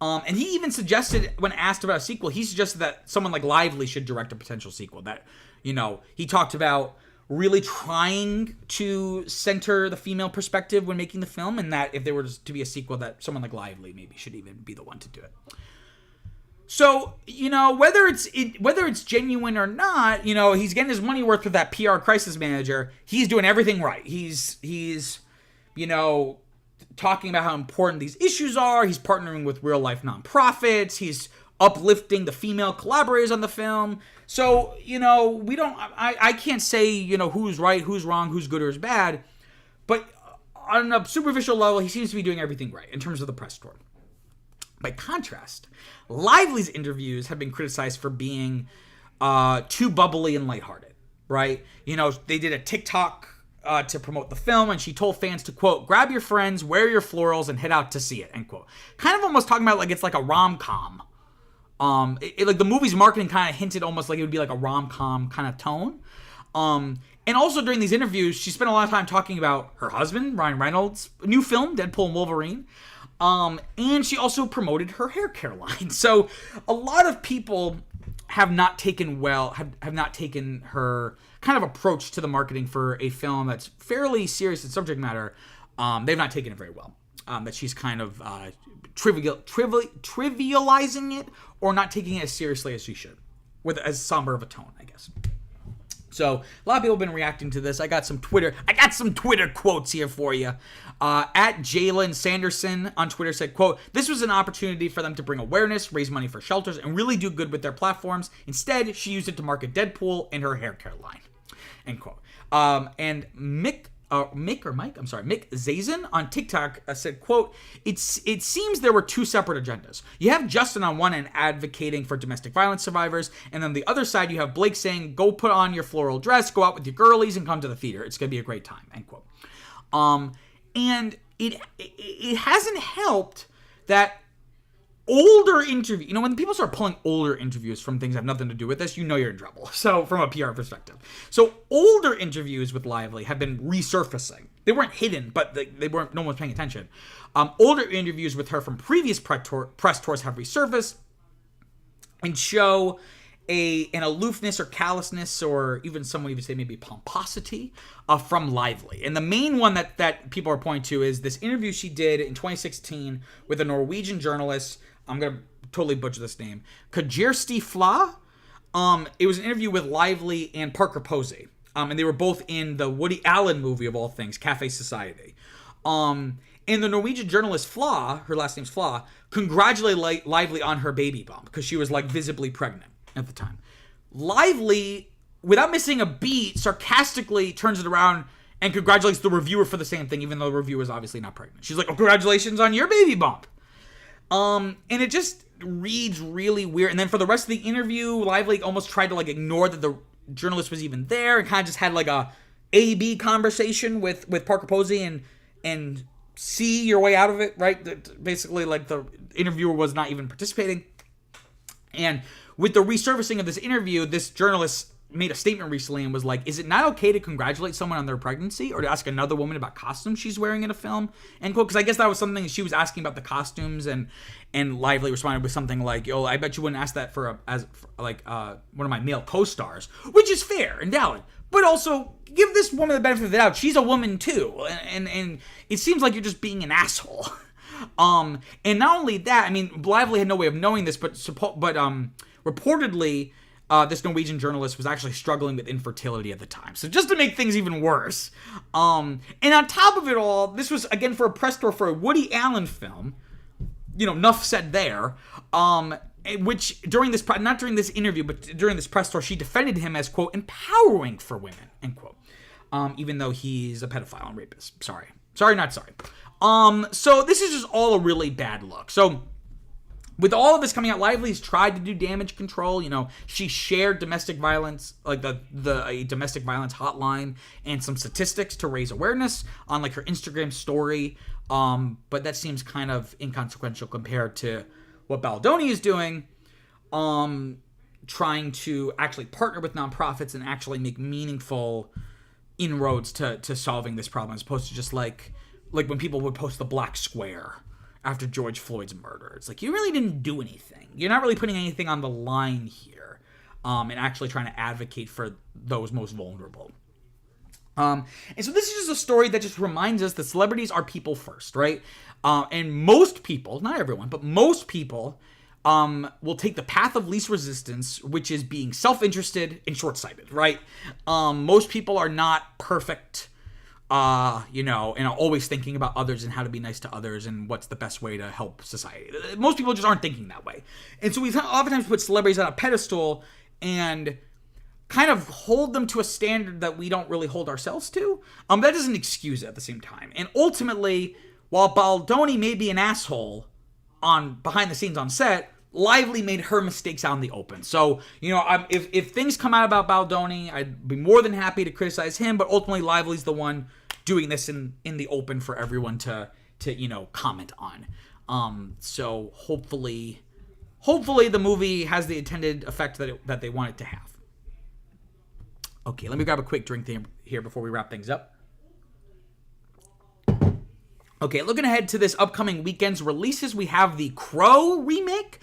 And he even suggested, when asked about a sequel, he suggested that someone like Lively should direct a potential sequel. That, he talked about really trying to center the female perspective when making the film, and that if there were to be a sequel, that someone like Lively maybe should even be the one to do it. So, whether it's genuine or not, he's getting his money worth with that PR crisis manager. He's doing everything right. He's talking about how important these issues are. He's partnering with real life nonprofits. He's uplifting the female collaborators on the film. So, I can't say, who's right, who's wrong, who's good or who's bad. But on a superficial level, he seems to be doing everything right in terms of the press tour. By contrast, Lively's interviews have been criticized for being too bubbly and lighthearted, right? They did a TikTok to promote the film, and she told fans to, quote, "grab your friends, wear your florals, and head out to see it," end quote. Kind of almost talking about like it's like a rom-com. Like the movie's marketing kind of hinted almost like it would be like a rom-com kind of tone. And also during these interviews, she spent a lot of time talking about her husband, Ryan Reynolds' new film, Deadpool and Wolverine. And she also promoted her hair care line. So a lot of people have not taken her kind of approach to the marketing for a film that's fairly serious in subject matter. They've not taken it very well. That she's kind of trivializing it, or not taking it as seriously as she should, with as somber of a tone, I guess. So a lot of people have been reacting to this. I got some Twitter quotes here for you. At Jalen Sanderson on Twitter said, quote, "This was an opportunity for them to bring awareness, raise money for shelters, and really do good with their platforms. Instead, she used it to market Deadpool and her hair care line," end quote. And Mick Zazin on TikTok said, quote, it seems there were two separate agendas. You have Justin on one end advocating for domestic violence survivors, and on the other side you have Blake saying, go put on your floral dress, go out with your girlies, and come to the theater. It's going to be a great time," end quote. And it hasn't helped that older interview, when people start pulling older interviews from things that have nothing to do with this, you're in trouble. So from a PR perspective. So older interviews with Lively have been resurfacing. They weren't hidden, but they weren't, no one was paying attention. Older interviews with her from previous press tours have resurfaced and show an aloofness or callousness, or even someone even say maybe pomposity from Lively. And the main one that people are pointing to is this interview she did in 2016 with a Norwegian journalist. I'm going to totally butcher this name. Kjersti Fla. It was an interview with Lively and Parker Posey. And they were both in the Woody Allen movie of all things, Cafe Society. And the Norwegian journalist Fla, her last name's Fla, congratulated Lively on her baby bump because she was like visibly pregnant at the time. Lively, without missing a beat, sarcastically turns it around and congratulates the reviewer for the same thing, even though the reviewer is obviously not pregnant. She's like, "Oh, congratulations on your baby bump." And it just reads really weird. And then for the rest of the interview, Lively almost tried to like ignore that the journalist was even there, and kind of just had like a A-B conversation with Parker Posey and see your way out of it, right? Basically, like, the interviewer was not even participating. And with the resurfacing of this interview, this journalist made a statement recently and was like, is it not okay to congratulate someone on their pregnancy or to ask another woman about costumes she's wearing in a film? End quote. Because I guess that was something she was asking about, the costumes, and Lively responded with something like, yo, I bet you wouldn't ask that for one of my male co-stars, which is fair and valid. But also, give this woman the benefit of the doubt. She's a woman too. And it seems like you're just being an asshole. And not only that, I mean, Lively had no way of knowing this, but reportedly, this Norwegian journalist was actually struggling with infertility at the time. So just to make things even worse. And on top of it all, this was, again, for a press tour for a Woody Allen film. Enough said there. Which not during this interview, but during this press tour, she defended him as, quote, empowering for women, end quote. Even though he's a pedophile and rapist. Sorry, not sorry. So this is just all a really bad look. So with all of this coming out, Lively's tried to do damage control. She shared domestic violence, like a domestic violence hotline and some statistics to raise awareness on, like, her Instagram story. But that seems kind of inconsequential compared to what Baldoni is doing, trying to actually partner with nonprofits and actually make meaningful inroads to solving this problem, as opposed to just like when people would post the black square after George Floyd's murder. It's like, you really didn't do anything. You're not really putting anything on the line here, and actually trying to advocate for those most vulnerable. And so this is just a story that just reminds us that celebrities are people first, right? And most people, not everyone, but most people will take the path of least resistance, which is being self-interested and short-sighted, right? Most people are not perfect, and are always thinking about others and how to be nice to others and what's the best way to help society. Most people just aren't thinking that way. And so we oftentimes put celebrities on a pedestal and kind of hold them to a standard that we don't really hold ourselves to. That doesn't excuse it at the same time. And ultimately, while Baldoni may be an asshole behind the scenes on set, Lively made her mistakes out in the open. So, if things come out about Baldoni, I'd be more than happy to criticize him, but ultimately Lively's the one doing this in the open for everyone to comment on. So hopefully the movie has the intended effect that they want it to have. Okay, let me grab a quick drink here before we wrap things up. Okay, looking ahead to this upcoming weekend's releases, we have the Crow remake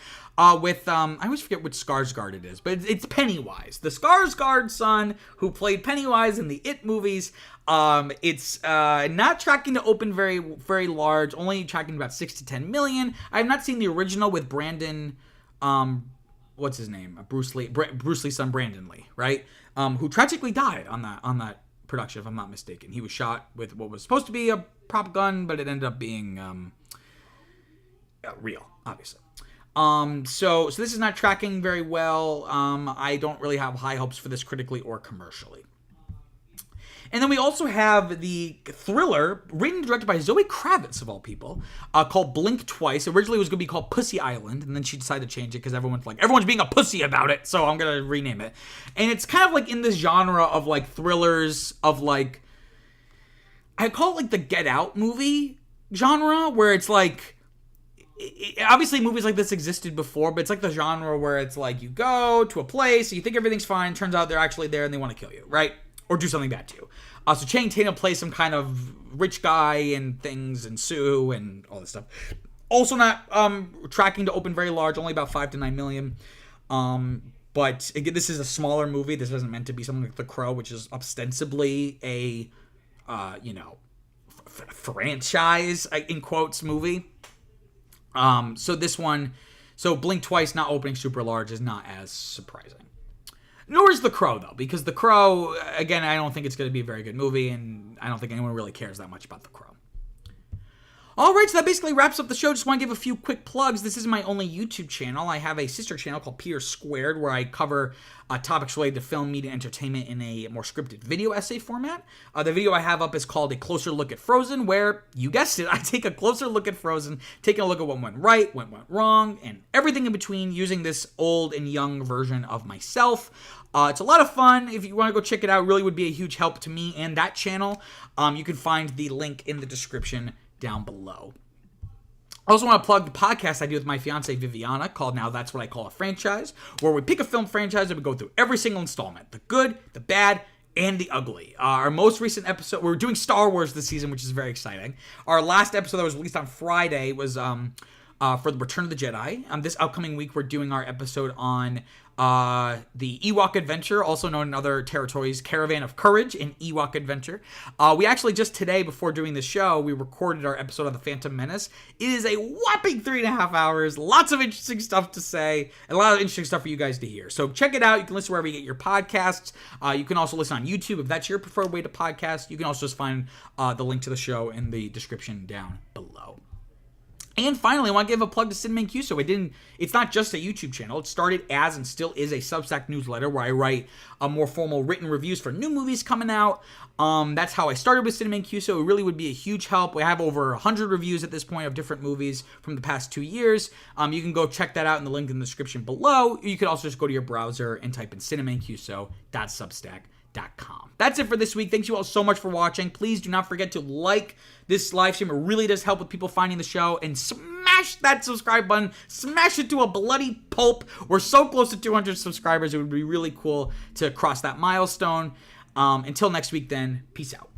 with, I always forget which Skarsgård it is, but it's Pennywise. The Skarsgård son who played Pennywise in the It movies. It's not tracking to open very, very large, only tracking about 6 to 10 million. I have not seen the original with Brandon, what's his name? Bruce Lee's son, Brandon Lee, right? Who tragically died on that production, if I'm not mistaken. He was shot with what was supposed to be a prop gun, but it ended up being real, obviously. So this is not tracking very well. I don't really have high hopes for this critically or commercially. And then we also have the thriller written and directed by Zoe Kravitz, of all people, called Blink Twice. Originally it was going to be called Pussy Island, and then she decided to change it because everyone's being a pussy about it, so I'm going to rename it. And it's kind of like in this genre of like thrillers of like, I call it like the Get Out movie genre, where it's like, obviously movies like this existed before, but it's like the genre where it's like you go to a place, you think everything's fine, turns out they're actually there and they want to kill you, right? Or do something bad to you. So Channing Tatum plays some kind of rich guy and things ensue and all this stuff. Also not tracking to open very large, only about 5 to 9 million. But again, this is a smaller movie. This isn't meant to be something like The Crow, which is ostensibly a, franchise, in quotes, movie. So this one, Blink Twice not opening super large is not as surprising. Nor is The Crow, though, because The Crow, again, I don't think it's going to be a very good movie, and I don't think anyone really cares that much about The Crow. All right, so that basically wraps up the show. Just want to give a few quick plugs. This is my only YouTube channel. I have a sister channel called Peter Squared, where I cover topics related to film, media, entertainment in a more scripted video essay format. The video I have up is called A Closer Look at Frozen, where, you guessed it, I take a closer look at Frozen, taking a look at what went right, what went wrong, and everything in between, using this old and young version of myself. It's a lot of fun. If you want to go check it out, it really would be a huge help to me and that channel. You can find the link in the description down below. I also want to plug the podcast I do with my fiance Viviana called Now That's What I Call a Franchise, where we pick a film franchise and we go through every single installment, the good, the bad, and the ugly. Our most recent episode, we're doing Star Wars this season, which is very exciting. Our last episode that was released on Friday was for the Return of the Jedi. This upcoming week, we're doing our episode on the Ewok Adventure, also known in other territories, Caravan of Courage and Ewok Adventure. We actually just today, before doing the show, we recorded our episode of The Phantom Menace. It is a whopping 3.5 hours, lots of interesting stuff to say, and a lot of interesting stuff for you guys to hear. So check it out. You can listen wherever you get your podcasts. You can also listen on YouTube if that's your preferred way to podcast. You can also just find the link to the show in the description down below. And finally, I want to give a plug to Cinema and Q. It's not just a YouTube channel. It started as and still is a Substack newsletter where I write more formal written reviews for new movies coming out. That's how I started with Cinema and Q. It really would be a huge help. We have over 100 reviews at this point of different movies from the past 2 years. You can go check that out in the link in the description below. You could also just go to your browser and type in cinemaandqso.substack.com. That's it for this week. Thanks you all so much for watching. Please do not forget to like this live stream. It really does help with people finding the show. And smash that subscribe button. Smash it to a bloody pulp. We're so close to 200 subscribers. It would be really cool to cross that milestone. Until next week then, peace out.